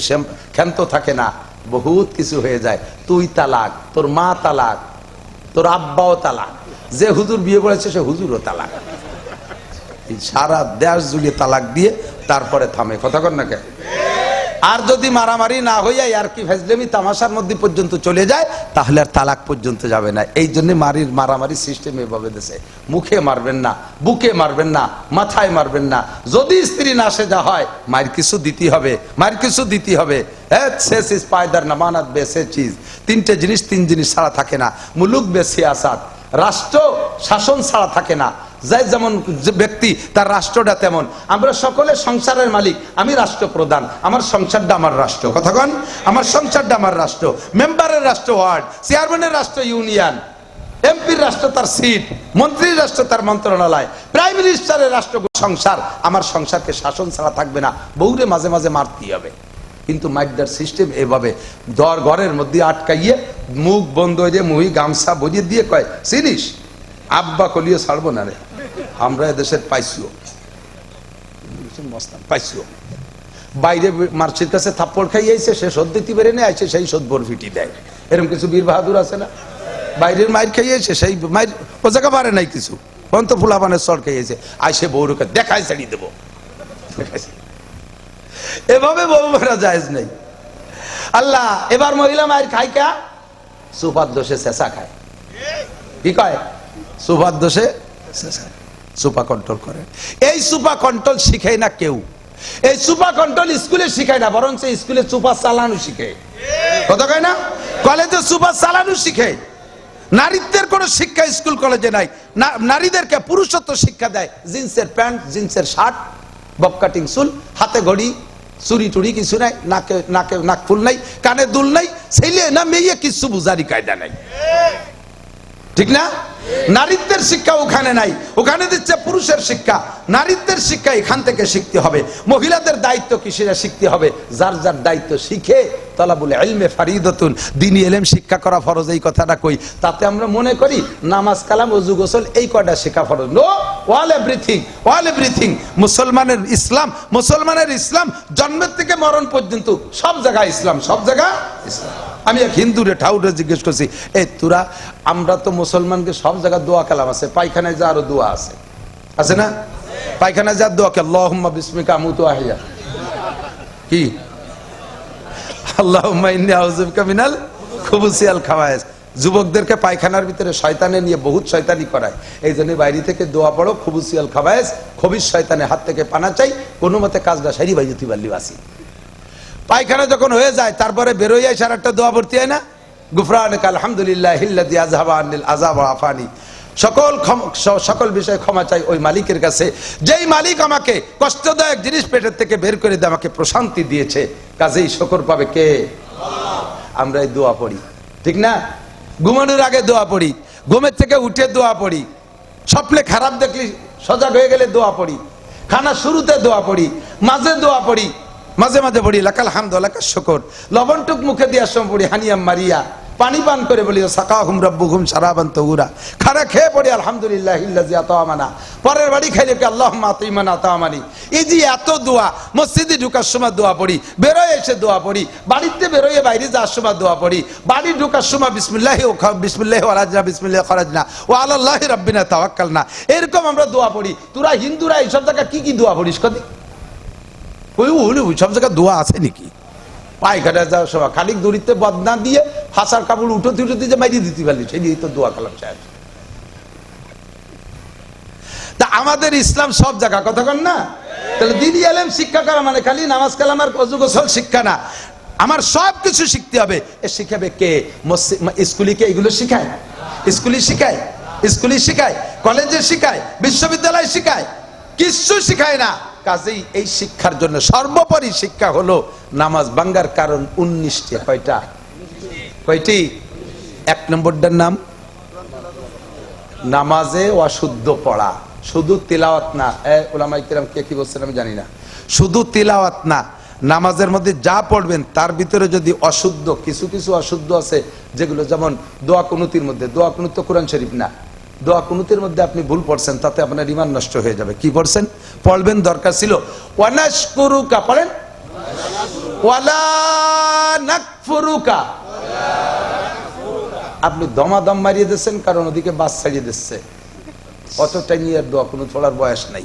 S1: ক্ষান্ত থাকে না, বহুত কিছু হয়ে যায়। তুই তালাক, তোর মা তালাক, তোর আব্বাও তালাক, যে হুজুর বিয়ে করেছে সে হুজুরও তালাক, সারা দেশ জুড়ে তালাক দিয়ে তারপরে থামে, কথা কর না কে? আর যদি মারামারি না হইয়া আর কি ফেজলেমি তামাশার মধ্যে পর্যন্ত চলে যায়, তাহলে আর তালাক পর্যন্ত যাবে না। এই জন্য মারামারি সিস্টেম এভাবে দেশে, মুখে মারবেন না, বুকে মারবেন না, মাথায় মারবেন না। যদি স্ত্রী না সেজা হয়, মায়ের কিছু দিতে হবে, মায়ের কিছু দিতে হবে। পায়দার নামানাত বেসে চিজ, 3টে জিনিস, 3 জিনিস ছাড়া থাকে না। মুলুক বে সিয়াসাত, রাষ্ট্র শাসন ছাড়া থাকে না। যাই যেমন ব্যক্তি তার রাষ্ট্রটা তেমন। আমরা সকলে সংসারের মালিক, আমি রাষ্ট্রপ্রধান, আমার সংসারটা আমার রাষ্ট্র, কথা কন, আমার সংসারটা আমার রাষ্ট্র। মেম্বারের রাষ্ট্র ওয়ার্ড, চেয়ারম্যানের রাষ্ট্র ইউনিয়ন, এমপির রাষ্ট্র তার সিট, মন্ত্রীর রাষ্ট্র তার মন্ত্রণালয়, প্রাইম মিনিস্টারের রাষ্ট্র সংসার। আমার সংসারকে শাসন ছাড়া থাকবে না, বউরে মাঝে মাঝে মারতেই হবে। কিন্তু মাইকদার সিস্টেম এভাবে ঘরের মধ্যে আটকাইয়ে মুখ বন্ধ হয়ে যায়, মুহি গামছা বজিয়ে দিয়ে কয় চিনিস আব্বা কলিয়ে ছাড়বো না রে, আমরা এদেশের পাইছিও পাইছিও। বাইরে মার্চির কাছে থাপ্পড় খাইয়েছে, সে শোধ দিতে পেরে নেই, আইসে সেই শোধ বরফিটি দেয়। এরকম কিছু বীর বাহাদুর আছে না? বাইরের মাইর খাইয়েছে, সেই মাইর ও জায়গা পারে নাই কিছু, অন্ত ফুলাবানের চর খাইয়েছে, আইসে বউরকে দেখায় ছাড়িয়ে দেবো। এভাবে বউ মারা জায়েজ নেই। আল্লাহ এবার মহিলা মায়ের খাই কা সুপার দোষে শেষা খায়, কি কয়? সুপার দোষে সুপা কন্ট্রোল করে। এই সুপা কন্ট্রোল শিখায় না কেউ, এই সুপা কন্ট্রোল স্কুলে শিখায় না, বরং স্কুলে সুপা চালানো শিখে, কথা কয় না? কলেজে সুপা চালানো শিখে। নারীত্বের কোন শিক্ষা স্কুল কলেজে নাই। নারীদেরকে পুরুষত্ব শিক্ষা দেয়, জিন্সের প্যান্ট, জিন্সের শার্ট, বব কাটিং চুল, হাতে ঘড়ি, চুরি টুরি কিছু নাই, নাক ফুল নাই, কানে দুল নাই, ছেলে না মেয়ে কিছু বুঝারি কায়দা নাই, ঠিক না? নারীত্বের শিক্ষা ওখানে নাই, ওখানে দিচ্ছে পুরুষের শিক্ষা। নারীত্বের শিক্ষা এখান থেকে শিখতে হবে। মহিলাদের দায়িত্ব কি সেটা শিখতে হবে। যার যার দায়িত্ব শিখে তালাবুল ইলমে ফারিদাতুন, দ্বীনি ইলম শিক্ষা করা ফরজ, এই কথাটা কই, তাতে আমরা মনে করি নামাজ কালাম ওযু গোসল এই কয়টা শেখা ফরজ। No, all everything. মুসলমানের ইসলাম জন্মের থেকে মরণ পর্যন্ত সব জায়গায় ইসলাম, সব জায়গা ইসলাম। আমি এক হিন্দুরে ঠাউরে জিজ্ঞেস করছি, এই তোরা, আমরা তো মুসলমানকে সব জায়গায় দোয়া কালাম আছে, পায়খানায় যা আরো দোয়া আছে না? পায়খানায় যা দোয়া কে আল্লাহুম্মা বিসমিকা আমুতু আহইয়া, কি আল্লাহুম্মা ইন্নী আউযু বিকা মিনাল খুবুসি আল খাওয়াইস। যুবকদেরকে পায়খানার ভিতরে শয়তানে নিয়ে বহুত শয়তানি করায়, এই জন্য বাইরে থেকে দোয়া পড়ো, খুবুসি আল খাওয়াইস, খবিস শয়তানের হাত থেকে পানা চাই, কোনো মতে কাজটা সারি ভাই যেতে পারলি বাসি। পায়খানা যখন হয়ে যায় তারপরে বেরোয় যায়, সারা একটা দোয়া পড়তে হয় না? গুফরানাকা আলহামদুলিল্লাহিল্লাযী আযহাবা আন্নিল আযাব ওয়া আফানি, সকল বিষয়ে ক্ষমা চাই ওই মালিকের কাছে, যেই মালিক আমাকে কষ্টদায়ক জিনিস পেটের থেকে বের করে দিয়ে আমাকে প্রশান্তি দিয়েছে। কাজেই শুকর পাবে কে? আমরা এই দোয়া পড়ি, ঠিক না? ঘুমানোর আগে দোয়া পড়ি, ঘুমের থেকে উঠে দোয়া পড়ি, স্বপ্নে খারাপ দেখলি সজাগ হয়ে গেলে দোয়া পড়ি, খানা শুরুতে দোয়া পড়ি, মাঝে দোয়া পড়ি, মাঝে মাঝে পড়ি লাকাল হামদু লাকাশ শুকর, লবণটুক মুখে দিয়ে সময় পড়ি হানিয়াম মারিয়া, পানি পান করে বলি সাকাহুম রাব্বুহুম শারাবান তাহুরা, খানা খেয়ে পড়ি আলহামদুলিল্লাহিল্লাযী আতামানা, পরের বাড়ি খাইলে কি আল্লাহুম্মা আতিমান আতামানি। এই যে এত দোয়া, মসজিদে ঢোকার সময় দোয়া পড়ি, বেরোয় এসে দোয়া পড়ি, বাড়িতে বেরোয় বাইরে যাওয়ার সময় দোয়া পড়ি, বাড়ি ঢোকার সময় বিসমিল্লাহি ওয়ালাজনা বিসমিল্লাহি খারাজনা ওয়া আলাল্লাহি রাব্বিনা তাওয়াক্কালনা, এরকম আমরা দোয়া পড়ি। তোরা হিন্দুরা এইসব জায়গায় কি কি দোয়া পড়িস কদি? ওই সব জায়গায় দোয়া আছে নাকি? পায়খানা যাওয়ার সময় খালিক দড়িতে বদনা দিয়ে ফাঁসার কাপড় উঠোতে যে মাইরি দিতে পারলি, সেই দিয়ে তো দোয়া কালাম চাই। তা আমাদের ইসলাম সব জায়গা, কথা কন না? তাহলে দ্বীনি ইলম শিক্ষা করা মানে খালি নামাজ কালাম আর ওযু গোসল শিক্ষা না, আমার সব কিছু শিখতে হবে। এ শিখাবে কে? স্কুলে কে এগুলো শিখায়? স্কুলে শিখায়, কলেজে শিখায়, বিশ্ববিদ্যালয়ে শিখায়? কিছু শিখায় না। কাজেই এই শিক্ষার জন্য সর্বোপরি শিক্ষা হলো নামাজ ভাঙ্গার কারণ 19টি। কয়টি? 1 নম্বরটার নাম নামাজে অশুদ্ধ পড়া, শুধু তিলাওয়াত না। উলামায়ে কিরাম কে কি বলছেন আমি জানি না, শুধু তিলাওয়াত না, নামাজের মধ্যে যা পড়বেন তার ভিতরে যদি অশুদ্ধ কিছু অশুদ্ধ আছে, যেগুলো যেমন দোয়া কুনুতির মধ্যে, দোয়া কুনুত তো কোরআন শরীফ না, দোয়া কুনুতের মধ্যে আপনি ভুল পড়ছেন, তাতে আপনার ঈমান নষ্ট হয়ে যাবে। কি পড়ছেন? পড়বেন দরকার ছিল ওয়ানাশকুরুকা, পড়েন ওয়ালা নাকফুরুকা। আপনি দমাদম মারিয়ে দিচ্ছেন, কারণ ওদিকে বাস ছাড়িয়ে দিচ্ছে, অতটা নিয়ে দোয়া কুনুত পড়ার বয়স নাই।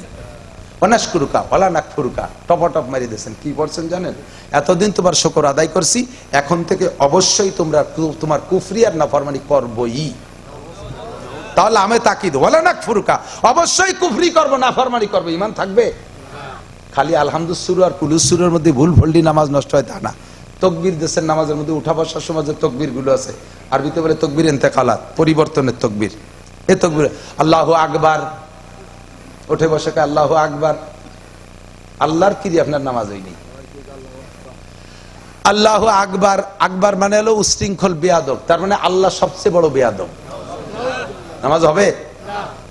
S1: ওয়ানাশকুরুকা ওয়ালা নাকফুরুকা টপ মারিয়ে দিচ্ছেন। কি পড়ছেন জানেন? এতদিন তোমার শুকর আদায় করছি, এখন থেকে অবশ্যই তোমার কুফরি আর নাফরমানি করবই। তাহলে আমি তাকিদ ওয়ালা নাকফুরুকা, অবশ্যই কুফরি করব, নাফরমানি করব, ঈমান থাকবে? খালি আলহামদুলিল্লাহ সুর আর কুলুস সুরের মধ্যে ভুল ভুলডি নামাজ নষ্ট হয় তা না। তকবীর দেশের নামাজের মধ্যে উঠা বসার সময় যে তকবীর গুলো আছে, আরবিতে বলে তকবীর ইন্তেকালাত, পরিবর্তনের তকবীর। এই তকবীর আল্লাহু আকবার, উঠে বসে কে আল্লাহু আকবার, আল্লাহর কি আপনার নামাজ হয়নি? আল্লাহু আকবার, আকবার মানে হলো উশৃঙ্খল বেয়াদব, তার মানে আল্লাহ সবচেয়ে বড় বেয়াদব, নামাজ হবে?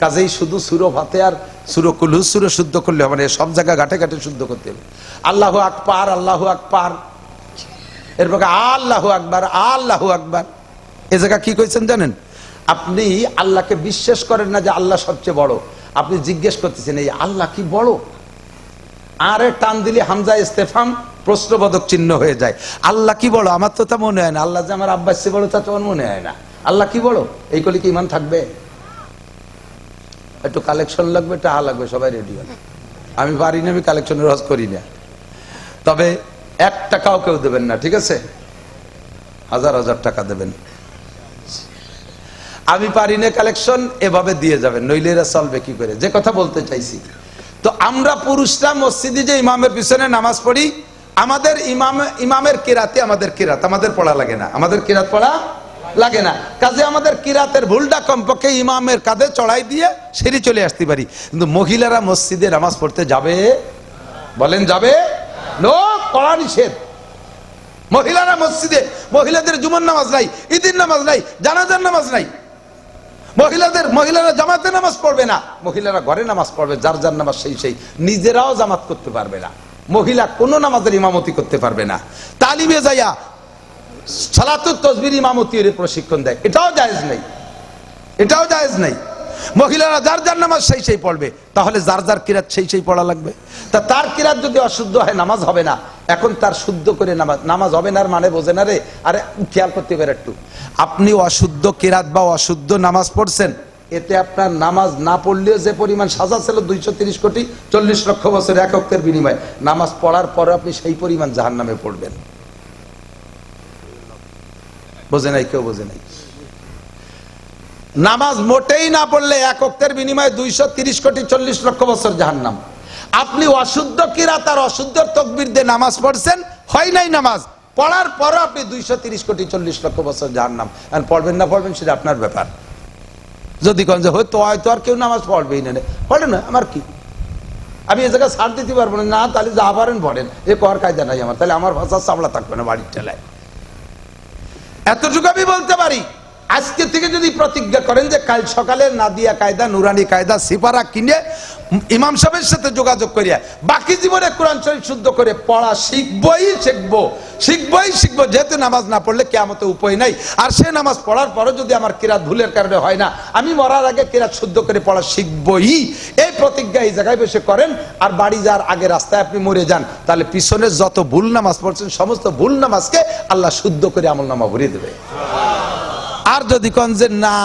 S1: কাজেই শুধু সুরো ভাতে আর সুরো কুলুস সুরো শুদ্ধ করলে হবে না, সব জায়গা ঘাটে ঘাটে শুদ্ধ করতে হবে। আল্লাহু আকবার, আল্লাহু আকবার, এরপর আল্লাহু আকবার, আল্লাহু আকবার। এ জায়গা কি কইছেন জানেন? আপনি আল্লাহকে বিশ্বাস করেন না যে আল্লাহ সবচেয়ে বড়, আপনি জিজ্ঞেস করতেছেন এই আল্লাহ কি বড়? আরে টান দিলে হামজা ইস্তেফাম প্রশ্নবোধক চিহ্ন হয়ে যায়। আল্লাহ কি বড়? আমার তো তা মনে হয় না। আল্লাহ যে আমার আব্বাস চেয়ে বড় তা তো আমার মনে হয় না। আল্লাহ কি বড়? এই কলি কি ইমান থাকবে? একটু কালেকশন লাগবে, টাকা লাগবে, সবাই রেডি হবে। আমি পারি না, আমি কালেকশনের রস করি না, তবে 1 টাকাও কেউ দেবেন না, ঠিক আছে? 1000 টাকা দেবেন। আমি পারি না কালেকশন, এভাবে দিয়ে যাবেন, নইলে এরা চলবে কি করে? যে কথা বলতে চাইছি, তো আমরা পুরুষরা মসজিদে যে ইমামের পিছনে নামাজ পড়ি, আমাদের ইমামের কিরাতে আমাদের পড়া লাগে না, আমাদের কিরাত পড়া লাগে না। কাজে আমাদের কিরাতের ভুলটা কমপক্ষে ইমামের কাঁধে চড়াই দিয়ে সেরে চলে আসতে পারি। কিন্তু মহিলারা মসজিদে নামাজ পড়তে যাবে? বলেন যাবে? নো, কড়া নিষেধ। মহিলারা মসজিদে, মহিলাদের জুমার নামাজ নাই, ঈদের নামাজ নাই, জানাজার নামাজ নাই। মহিলারা জামাতে নামাজ পড়বে না, মহিলারা ঘরে নামাজ পড়বে, যার যার নামাজ সেই। নিজেরাও জামাত করতে পারবে না, মহিলা কোনো নামাজের ইমামতি করতে পারবে না। তালিমে যাইয়া সালাতুত তাসবির ইমামতির প্রশিক্ষণ দেয়, এটাও জায়েজ নাই, এটাও জায়েজ নাই। মহিলারা যার যার নামাজ সেই সেই পড়বে, তাহলে যার যার কিরাত সেই সেই পড়া লাগবে। তা তার কিরাত যদি অশুদ্ধ হয় নামাজ হবে না। এখন তার শুদ্ধ করে নামাজ হবে না মানে বোঝে না রে। আরে খেয়াল করতে পারে একটু, আপনি অশুদ্ধ কিরাত বা অশুদ্ধ নামাজ পড়ছেন, এতে আপনার নামাজ না পড়লেও যে পরিমাণ সাজা ছিল 230 কোটি 40 লক্ষ বছর এক ওয়াক্তের বিনিময়ে, নামাজ পড়ার পরে আপনি সেই পরিমাণ জাহান্নামে পড়বেন। বোঝে নাই, কেউ বোঝে নাই। নামাজ মোটেই না পড়লে এক ওয়াক্তের বিনিময়ে 230 কোটি 40 লক্ষ বছর জাহান্নাম। আপনি অশুদ্ধ কিরাত আর অশুদ্ধ তাকবীর দিয়ে নামাজ পড়ছেন, হয় নাই নামাজ, পড়ার পরও আপনি 230 কোটি 40 লক্ষ বছর জাহান্নাম। আর পড়বেন না পড়বেন সেটা আপনার ব্যাপার। যদি কোন যে হয়তো আর কেউ নামাজ পড়বেই না, পড়ে না, আমার কি, আমি এ জায়গায় ছাড় দিতে পারবো না, না তাহলে যা পারেন পড়েন, এ কর কায়দা নাই আমার, তাহলে আমার ভাষা চামড়া থাকবে না বাড়ির ঠেলায়। এতটুকু আমি বলতে পারি, আজকে থেকে যদি প্রতিজ্ঞা করেন যে কাল সকালে নাদিয়া কায়দা, নুরানি কায়দা, সিপারা কিনে ইমাম সাহেবের সাথে যোগাযোগ করিয়া বাকি জীবনে কোরআন শরীফ শুদ্ধ করে পড়া শিখবই শিখবো, যেহেতু নামাজ না পড়লে কিয়ামতে উপায় নাই। আর সে নামাজ পড়ার পরে যদি আমার কিরাত ভুলের কারণে হয় না, আমি মরার আগে কিরাত শুদ্ধ করে পড়া শিখবই। এই প্রতিজ্ঞা এই জায়গায় বসে করেন, আর বাড়ি যাওয়ার আগে রাস্তায় আপনি মরে যান, তাহলে পিছনে যত ভুল নামাজ পড়ছেন সমস্ত ভুল নামাজকে আল্লাহ শুদ্ধ করে আমলনামা ভরিয়ে দেবে। আর যদি কোন যে না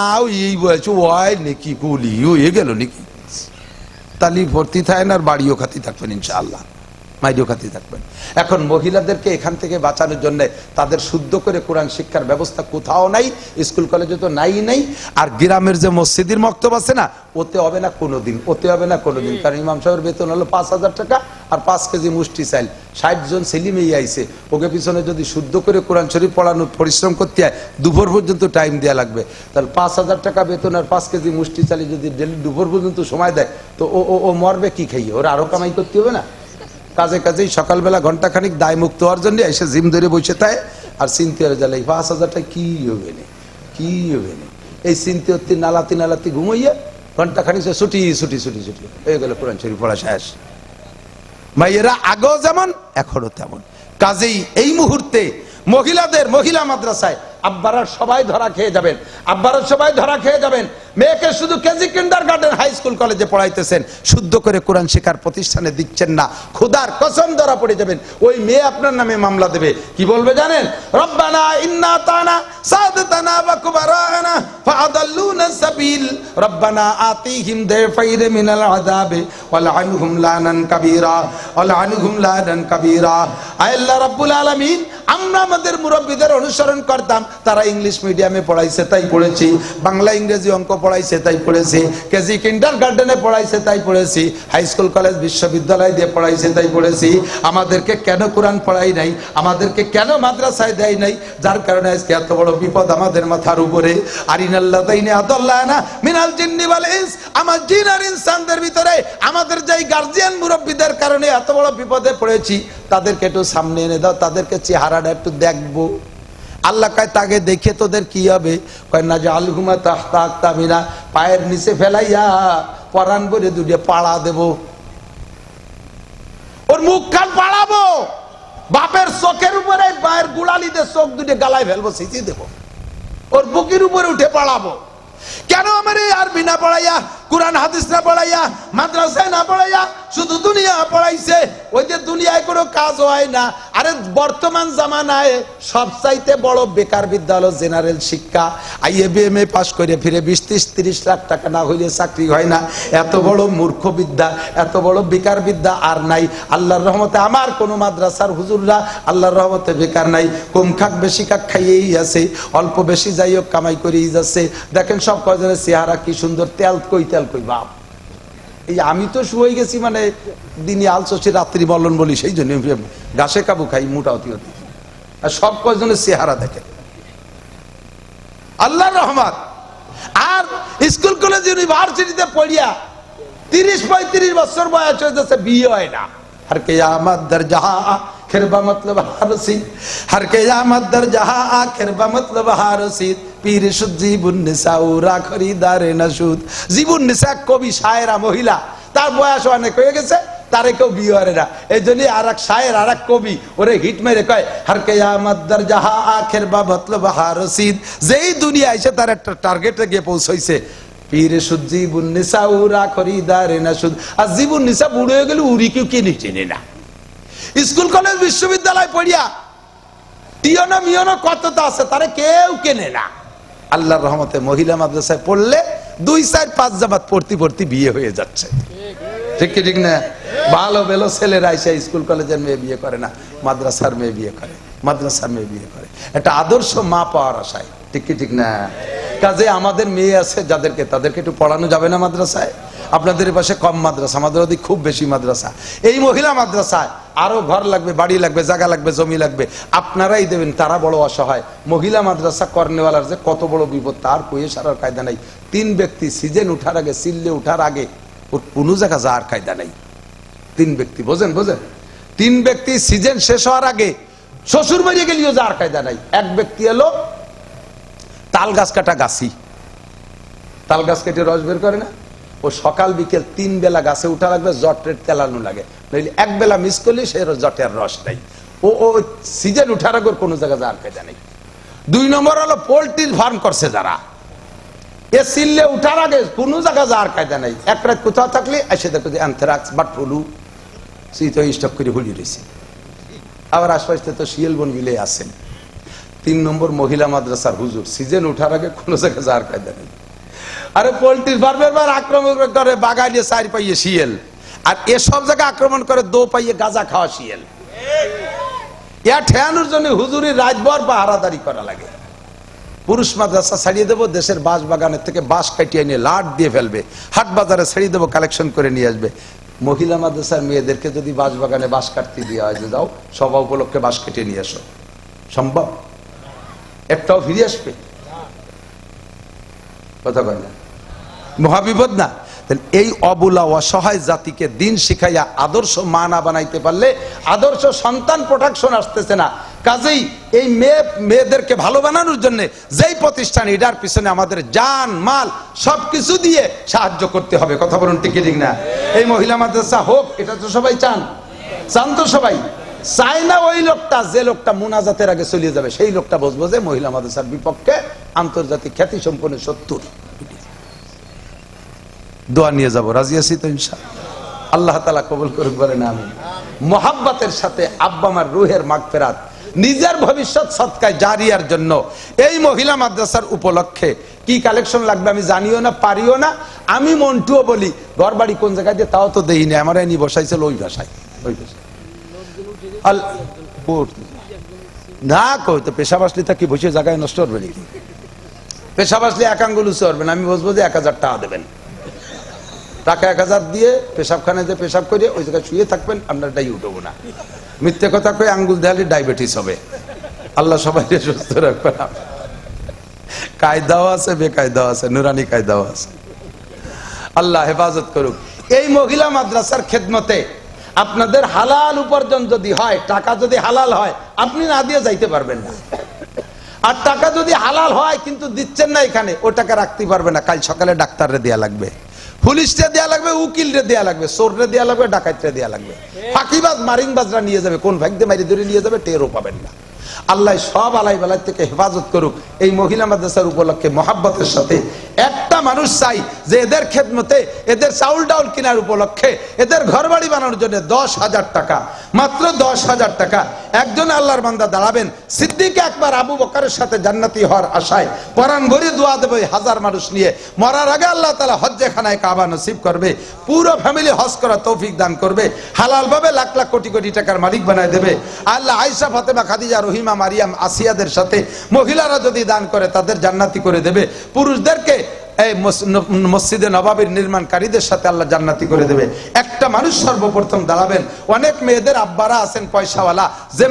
S1: এই বলছো ওই নাকি গুলি হয়ে গেল নাকি, তালি ভর্তি থাকেন আর বাড়িও খাতি থাকবেন ইনশাআল্লাহ, মাইরিও খাতি থাকবেন। এখন মহিলাদেরকে এখান থেকে বাঁচানোর জন্য তাদের শুদ্ধ করে কোরআন শিক্ষার ব্যবস্থা কোথাও নাই, স্কুল কলেজে তো নাই। আর গ্রামের যে মসজিদের মক্তব আছে না, ওতে হবে না কোনোদিন, কারণ ইমাম সাহেবের বেতন হলো 5,000 টাকা আর 5 কেজি মুষ্টি চাইল, 60 জন ছেলে মেয়ে আইছে, ওকে পিছনে যদি শুদ্ধ করে কোরআন শরীফ পড়ানোর পরিশ্রম করতে হয়, দুপুর পর্যন্ত টাইম দেওয়া লাগবে। তাহলে 5,000 টাকা বেতন আর 5 কেজি মুষ্টি চালি যদি ডেলি দুপুর পর্যন্ত সময় দেয়, তো ও মরবে কি খাইয়ে? ওরা আরো কামাই করতে হবে না? কাজেই সকালবেলা ঘন্টাখানিক দায় মুক্ত হওয়ার জন্য এসে জিম ধরে বসে থাকে আর চিন্তা হয়ে যায় 5,000 টাকা কি হবে না। এই চিন্তা হতে নালাতি ঘুমাইয়া ঘন্টাখানিক ছুটি হয়ে গেল, কোরআন শরীফ পড়া শেষ। ভাইয়েরা আগেও যেমন এখনো তেমন। কাজেই এই মুহূর্তে মহিলা মাদ্রাসায় আব্বারা সবাই ধরা খেয়ে যাবেন, মেয়েকে শুধু কেজি কিন্ডারগার্টেন হাই স্কুল কলেজে পড়াইতেছেন, শুদ্ধ করে কোরআন শেখার প্রতিষ্ঠানে দিচ্ছেন না, খোদার কসম ধরা পড়ে যাবেন। ওই মেয়ে আপনার নামে মামলা দেবে। কি বলবে জানেন? রব্বানা ইন্না তানা সাদাতানা ওয়া কুবারানা ফাআদাল্লুনা সাবিল রব্বানা আতিহিম দাইফাইর মিনাল আযাবি ওয়ালআনহুম লানান কাবীরা। আল্লাহ রাব্বুল আলামিন, আমরা আমাদের মুরব্বিদের অনুসরণ করতাম, তারা ইংলিশ মিডিয়ামে পড়াইছে তাই পড়েছি, বাংলা ইংরেজি অঙ্ক পড়াইছে তাই পড়েছি, কেজি কিন্ডারগার্টেনে পড়াইছে তাই পড়েছি, হাই স্কুল কলেজ বিশ্ববিদ্যালয় দিয়ে পড়াইছে তাই পড়েছি। আমাদেরকে কেন কোরআন পড়াই নাই? আমাদেরকে কেন মাদ্রাসায় দেয় নাই? যার কারণে আজকে এত বড় বিপদ আমাদের মাথার উপরে। আরিনাল্লাযিনা আদাল্লানা মিনাল জিন্নি ওয়াল ইনস, আমার জিন আর ইনসানদের ভিতরে আমাদের যেই গার্জিয়ান মুরব্বিদের কারণে এত বড় বিপদে পড়েছি, তাদেরকে একটু সামনে এনে দাও, তাদেরকে চেহারাটা একটু দেখবো। আল্লাহ কয় তাকে দেখে তোদের কি হবে? কয় না যে আলহুমা তাহতা আকতামিনা, পায়ের নিচে ফেলাইয়া পরান ভরে দুটো পাড়া দেব, ওর মুখ কান পাড়াবো, বাপের চোখের উপরে পায়ের গুড়ালি দিয়ে চোখ দুটো গালায় ফেলবো, সিঁচি দেবো, ওর বুকের উপরে উঠে পাড়াবো। কেন আমার এই আরবি না পড়াইয়া, কুরআন হাদিস না পড়াইয়া, মাদ্রাসায় না পড়াইয়া শুধু দুনিয়া পড়াইছে? ওই যে দুনিয়ায় কোনো কাজ হয় না। আরে বর্তমান জামানায় সবচাইতে বড় বেকার বিদ্যা হলো জেনারেল শিক্ষা। IABMA পাস করে ফিরে 20-30 লাখ টাকা না হইলে চাকরি হয় না। এত বড় মূর্খ বিদ্যা, এত বড় বেকার বিদ্যা আর নাই। আল্লাহর রহমতে আমার কোন মাদ্রাসার হুজুররা আল্লাহর রহমতে বেকার নাই, কম খাক বেশি খাক খাইয়েই আছে, অল্প বেশি যাই হোক কামাই করেই যাচ্ছে। দেখেন সব কজনের চেহারা কি সুন্দর, তেল কই বাপ। এই আমি তো শুয়ে গেছি, মানে দিনে আলসি রাত্রি বলন বলি, সেই জন্য ঘাসে কাবু খাই মোটা অতি। আর সব কজনের চেহারা দেখেন, আল্লাহর রহমত। আর স্কুল কলেজ ইউনিভার্সিটিতে পড়িয়া 30-35 বছর বয়স হয়ে যাচ্ছে, বিয়ে হয় না। हर क़यामत दर जहां आखिर बमतलब हारसी, हर क़यामत दर जहां आखिर बमतलब हारसी, पीर शुद्ध जीबुन निसा उरा खरीदारे नशुद। জীবুন নিসা কবি, শায়েরা, মহিলা, তার বয়স অনেক হয়ে গেছে, তারে কেউ বিয়ে করে না। এই জন্যই আর এক শায়ের আর এক কবি ওরে হিট মেরে কয়, হার কেয়ামত দর জাহা আখের বা মতলব হারসিদ, যেই দুনিয়া এসে তার একটা টার্গেটে গিয়ে পৌঁছাইছে। পীরে সুজ্জিবুন নিসা উরা খরিদারে না সুদ, আর জীবন নিসা বুড়ো হয়ে গেলে উড়ি কেউ কিনে চেনে না। স্কুল কলেজ বিশ্ববিদ্যালয় পড়িয়া টিয়নো মিয়নো কত তো আছে, তারে কেউ কেনে না। আল্লাহর রহমতে মহিলা মাদ্রাসায় পড়লে 2 4 5 জামাত পড়তে পড়তে বিয়ে হয়ে যাচ্ছে। ঠিক কি ঠিক না? ভালো বেলো ছেলেরা এসে স্কুল কলেজের মেয়ে বিয়ে করে না, মাদ্রাসার মেয়ে বিয়ে করে, মাদ্রাসার মেয়ে বিয়ে করে, একটা আদর্শ মা পাওয়ার আশায়। ঠিক কি ঠিক না? কাজে আমাদের মেয়ে আছে যাদেরকে, তাদেরকে একটু পড়ানো যাবে না মাদ্রাসায়? আপনাদের পাশে কম মাদ্রাসা, আমাদের ওদিকে খুব বেশি মাদ্রাসা। এই মহিলা মাদ্রাসায় আরো ঘর লাগবে, বাড়ি লাগবে, জায়গা লাগবে, জমি লাগবে, আপনারাই দেবেন। তারা বড় অসহায়। মহিলা মাদ্রাসা করনেওয়ালার যে কত বড় বিপদ তার কইয়ে সারার কায়দা নাই। 3 ব্যক্তি সিজন উঠার আগে, সিল্লে উঠার আগে ওর কোনো জায়গা যাওয়ার কায়দা নাই। 3 ব্যক্তি, বোঝেন বোঝেন, 3 ব্যক্তি সিজন শেষ হওয়ার আগে শ্বশুর বাড়ি গেলেও যাওয়ার কায়দা নাই। এক ব্যক্তি এলো তাল গাছ কাটা গাছি, তাল গাছ কেটে রস বের করে না, ও সকাল বিকেল 3 বেলা গাছে উঠা লাগবে, জটের তেলানো লাগে, নইলে 1 বেলা মিস করলে সে জটের রস নাই। ও সিজন উঠার আগে কোনো জায়গা যাওয়ার কায়দা নেই। 2 নম্বর হলো পোল্ট্রির ফার্ম করছে যারা, এ সিল্লে উঠার আগে কোনো জায়গা যাওয়ার কায়দা নাই। এক রাত কোথাও থাকলে এসে দেখো যে অ্যানথ্রাক্স বাট ফলু শীত স্টক করে হলি রয়েছে, আবার আশপাশে তো শিয়াল বন বিলে আছেন। 3 নম্বর মহিলা মাদ্রাসার হুজুর, সিজন উঠার আগে কোনো জায়গায় যাওয়ার কায়দা নেই। আরে পোল্ট্রির ফার্মের বার আক্রমণ করে বাগাইলে 4 পাইয়ে শিয়াল, আর এসব জায়গায় আক্রমণ করে 2 পাইয়ে গাঁজা খাওয়া শিয়াল। ইয়া ঠেয়ানোর জন্য হুজুরি রাতভর পাহারাদারি করা লাগে। পুরুষ মাদ্রাসা ছাড়িয়ে দেবো, দেশের বাঁশ বাগানের থেকে বাঁশ কাটিয়ে নিয়ে লাট দিয়ে ফেলবে, হাট বাজারে ছেড়ে দেবো, কালেকশন করে নিয়ে আসবে। মহিলা মাদ্রাসার মেয়েদেরকে যদি বাঁশ বাগানে বাঁশ কাটতে দেওয়া হয়, যে যাও সভা উপলক্ষে বাঁশ কেটে নিয়ে আসো, সম্ভব? একটাও ফিরে আসবে? কথা কয় না? মহাবিপদ না? এই অবুলা অসহায় জাতিকে দিন শিখাইয়া আদর্শ মা না বানাইতে পারলে আদর্শ সন্তান প্রোটেকশন আসতেছে না। কাজেই এই মেয়েদেরকে ভালো বানানোর জন্য যেই প্রতিষ্ঠান, এটার পিছনে আমাদের জান মাল সবকিছু দিয়ে সাহায্য করতে হবে। কথা বলুন ঠিক ঠিক না? এই মহিলা মাদ্রাসা হোক, এটা তো সবাই চান, চান তো সবাই, চাই না ওই লোকটা, যে লোকটা মুনাজাতের আগে চলে যাবে সেই লোকটা বুঝবো যে মহিলা মাদ্রাসার বিপক্ষে আন্তর্জাতিক খ্যাতি সম্পন্ন 70। দোয়া নিয়ে যাবো, রাজি আছি তো ইনশাআল্লাহ? আল্লাহ তাআলা কবুল করুক, বলেন আমিন। মোহাব্বতের সাথে আব্বা মার রুহের মাগফিরাত, নিজের ভবিষ্যৎ সদকায় জারিয়ার জন্য এই মহিলা মাদ্রাসার উপলক্ষে কি কালেকশন লাগবে আমি জানিও না, পারিও না। আমি মন্টুও বলি, ঘর বাড়ি কোন জায়গায় দিয়ে তাও তো দেই না, আমার এনি বসাইছিল ওই ভাষায়, ওই ভাষায় না কই তো। পেশাব আসলে তা কি বসে জায়গায় নষ্ট করবে নাকি? পেশাব আসলে 1 আঙ্গুল উঁচু করবেন, আমি বসবো যে 1000 টাকা দেবেন, টাকা 1000 দিয়ে পেশাবখানায় যে পেশাব করে ওই জায়গায় শুয়ে থাকবেন, আপনার ডাই উঠবো না। মিথ্যে কথা কয়ে আঙ্গুল দেখালে ডায়াবেটিস হবে। আল্লাহ সবাইকে সুস্থ রাখবে। কায়দাও আছে, বেকায়দাও আছে, নুরানি কায়দাও আছে। আল্লাহ হেফাজত করুক। এই মহিলা মাদ্রাসার খেদমতে আপনাদের হালাল উপার্জন যদি হয়, টাকা যদি হালাল হয়, আপনি না দিয়ে যাইতে পারবেন না। আর টাকা যদি হালাল হয় কিন্তু দিচ্ছেন না এখানে, ও টাকা রাখতে পারবে না। কাল সকালে ডাক্তাররে দেয়া লাগবে, পুলিশরে দেয়া লাগবে, উকিলরে দেয়া লাগবে, চোররে দেয়া লাগবে, ডাকাতরে দেয়া লাগবে, ফাঁকিবাজ মারিংবাজরা নিয়ে যাবে, কোন ভাগ্যে মারি ধরে নিয়ে যাবে টেরও পাবেন না। আল্লাহ সব আলাই বেলায় থেকে হেফাজত করুক। এই মহিলা মাদ্রাসার উপলক্ষে মহাব্বতের সাথে একটা মানুষ চাই যে এদের খেদমতে, এদের চাউল ডাউল কেনার উপলক্ষে, এদের ঘর বাড়ি বানানোর জন্য 10,000 টাকা, মাত্র 10,000 টাকা একজন আল্লাহর বান্দা দাঁড়াবেন, সিদ্দিক আকবর আবু বকরের সাথে জান্নাতি হওয়ার আশায় পরাণ ভরে দোয়া দেবে 1000 মানুষ নিয়ে। মরার আগে আল্লাহ তাআলা হজ্জে খানায় কাবা নসিব করবে, পুরো ফ্যামিলি হজ করার তৌফিক দান করবে, হালাল ভাবে লাখ লাখ কোটি কোটি টাকার মালিক বানায় দেবে। আল্লাহ আয়েশা, ফাতেমা, খাদিজা, রহিমা, মারিয়াম, আসিয়াদের সাথে মহিলারা যদি দান করে তাদের জান্নাতি করে দেবে। পুরুষদেরকে এই মসজিদে নবাবির নির্মাণকারীদের সাথে আল্লাহ জান্নাতি করে দেবে। একটা মানুষ সর্বপ্রথম দাঁড়াবেন। অনেক মেয়েদের আব্বারা আছেন পয়সাওয়ালা, যে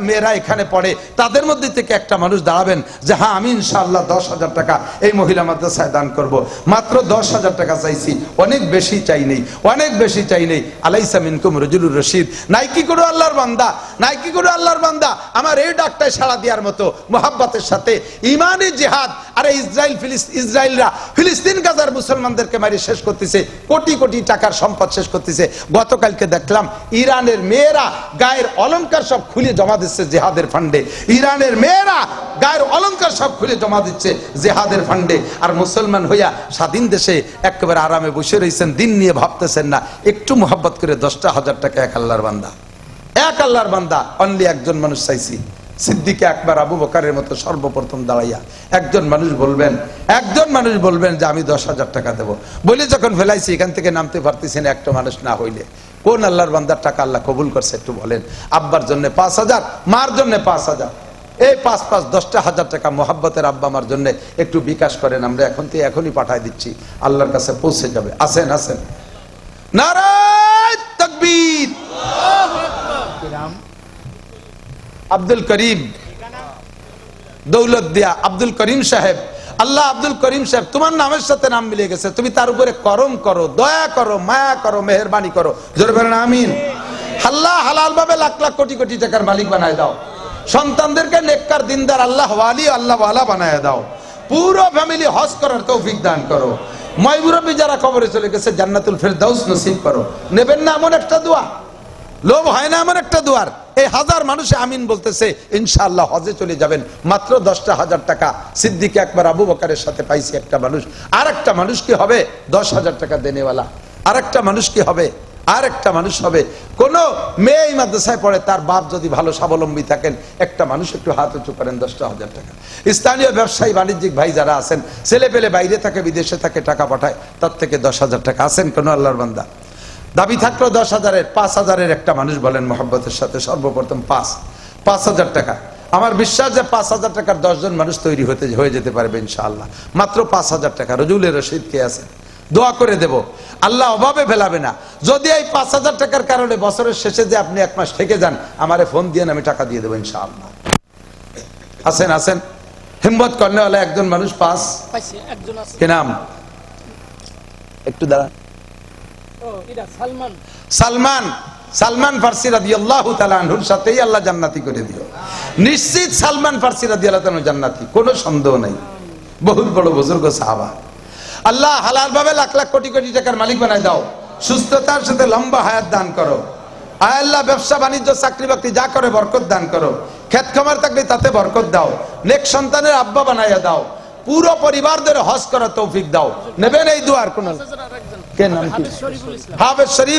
S1: মেয়েরা এখানে পড়ে, তাদের মধ্যে থেকে একটা মানুষ দাঁড়াবেন যে হ্যাঁ আমি ইনশাআল্লাহ 10,000 টাকা এই মহিলা মাদ্রাসায় দান করব। মাত্র 10,000 টাকা চাইছি, অনেক বেশি চাই নেই, অনেক বেশি চাই নেই। আলাইসা মিনকুম রাজুলুর রশিদ। নাইকি করো আল্লাহর বান্দা, নাইকি করো আল্লাহর বান্দা, আমার এই ডাকটায় সাড়া দেওয়ার মতো মহাব্বতের সাথে ইমানি জিহাদ আরে ইসরায়েলরা ফিলিস্তিন গাজার মুসলমানদেরকে মারি শেষ করতেছে, কোটি কোটি টাকার সম্পদ শেষ করতেছে। গতকালকে দেখলাম ইরানের মেয়েরা গায়ের অলংকার সব খুলে জমা দিচ্ছে জিহাদের ফান্ডে। ইরানের মেয়েরা গায়ের অলংকার সব খুলে জমা দিচ্ছে জিহাদের ফান্ডে। আর মুসলমান হইয়া স্বাধীন দেশে একেবারে আরামে বসে রয়েছেন, দিন নিয়ে ভাবতেছেন না। একটু মোহাব্বত করে 10,000 টাকা এক আল্লাহর বান্দা, এক আল্লাহর বান্দা, অনলি একজন মানুষ চাইছি, সিদ্দিকে আকবর আবু বকরের মতো সর্বপ্রথম দাঁড়াইয়া একজন মানুষ বলবেন যে আমি 10,000 টাকা দেবো বলে যখন ফেলাইছি এখান থেকে নামতে পারতেছি না, একটা মানুষ না হইলে কোন আল্লাহর বান্দার টাকা আল্লাহ কবুল করছে একটু বলেন। আব্বার জন্য 5,000, মার জন্য 5,000, এই 10,000 টাকা মোহাব্বতের আব্বা আমার জন্য একটু বিকাশ করেন, আমরা এখনই পাঠাই দিচ্ছি, আল্লাহর কাছে পৌঁছে যাবে। আসেন আসেন, নারায়ে তাকবীর। আব্দুল করিম দৌলত দিয়া, আব্দুল করিম সাহেব, আল্লাহ আব্দুল করিম সাহেব তোমার নামের সাথে নাম মিলে গেছে, তুমি তার উপরে করম করো, দয়া করো, মায়া করো, মেহেরবানি করো, জোরে বলেন আমিন। আল্লাহ হালাল ভাবে লাখ লাখ কোটি কোটি টাকার মালিক বানায় দাও, সন্তানদেরকে নেককার দিনদার আল্লাহ ওয়ালি আল্লাহ ওয়ালা বানায় দাও, পুরো ফ্যামিলি হজ করার তৌফিক দান করো, ময়মুরব্বী যারা কবরে চলে গেছে জান্নাতুল ফেরদাউস নসিব করো। নেবেন না এমন একটা দোয়া? লোভ হয় না এমন একটা দোয়ার? এই 1000 মানুষে আমিন বলতেছে, ইনশাআল্লাহ হজে চলে যাবেন। মাত্র 10,000 টাকা সিদ্দিক আকবর আবু বকরের সাথে পাইছি একটা মানুষ। আর একটা মানুষ কি হবে 10,000 টাকা দেনেওয়ালা? আর একটা মানুষ কি হবে? আর একটা মানুষ হবে কোন মেয়ে মাদ্রাসায় পড়ে, তার বাপ যদি ভালো স্বাবলম্বী থাকেন, একটা মানুষ একটু হাত উঁচু করেন, 10,000 টাকা। স্থানীয় ব্যবসায়ী বাণিজ্যিক ভাই যারা আছেন, ছেলে পেলে বাইরে থাকে, বিদেশে থাকে, টাকা পাঠায়, তার থেকে 10,000 টাকা আছেন কোন আল্লাহর বান্দা? দাবি থাকলো 10,000-এর, 5,000-এর একটা মানুষ বলেন মোহাব্বতের সাথে সর্বপ্রথম 5,000 টাকা। আমার বিশ্বাস যে 5,000 টাকার 10 জন মানুষ তৈরি হয়ে যেতে পারবে ইনশাআল্লাহ। মাত্র 5,000 টাকা। রজুলের রশিদ কে আছে? দোয়া করে দেব, আল্লাহ অভাবে ফেলাবে না। যদি এই 5,000 টাকার কারণে বছরের শেষে যে আপনি 1 মাস থেকে যান, আমারে ফোন দিয়ে আমি টাকা দিয়ে দেবো ইনশাআল্লাহ। আসেন আসেন, হিম্মত করনেওয়ালা একজন মানুষ কি নাম? একটু দাঁড়ান। সালমান ফারসি রাদিয়াল্লাহু তাআলা আনহুর সাথেই আল্লাহ জান্নাতি করে দিও। নিশ্চিত সালমান ফারসি রাদিয়াল্লাহু তাআলা জান্নাতি, কোনো সন্দেহ নাই। বহুত বড় বুজুর্গ সাহাবা। আল্লাহ হালাল ভাবে লাখ লাখ কোটি কোটি টাকার মালিক বানায় দাও, সুস্থতার সাথে লম্বা হায়াত দান করো। আয় আল্লাহ ব্যবসা বাণিজ্য চাকরি বাকরি যা করে বরকত দান করো, ক্ষেত খামার থাকলে তাতে বরকত দাও, নেক সন্তানের আব্বা বানাইয়া দাও, পুরো পরিবারদের হজ করার তৌফিক দাও। নেবেন এই দুয়ার? কোন কে নাম? হাফেজ শরীফ।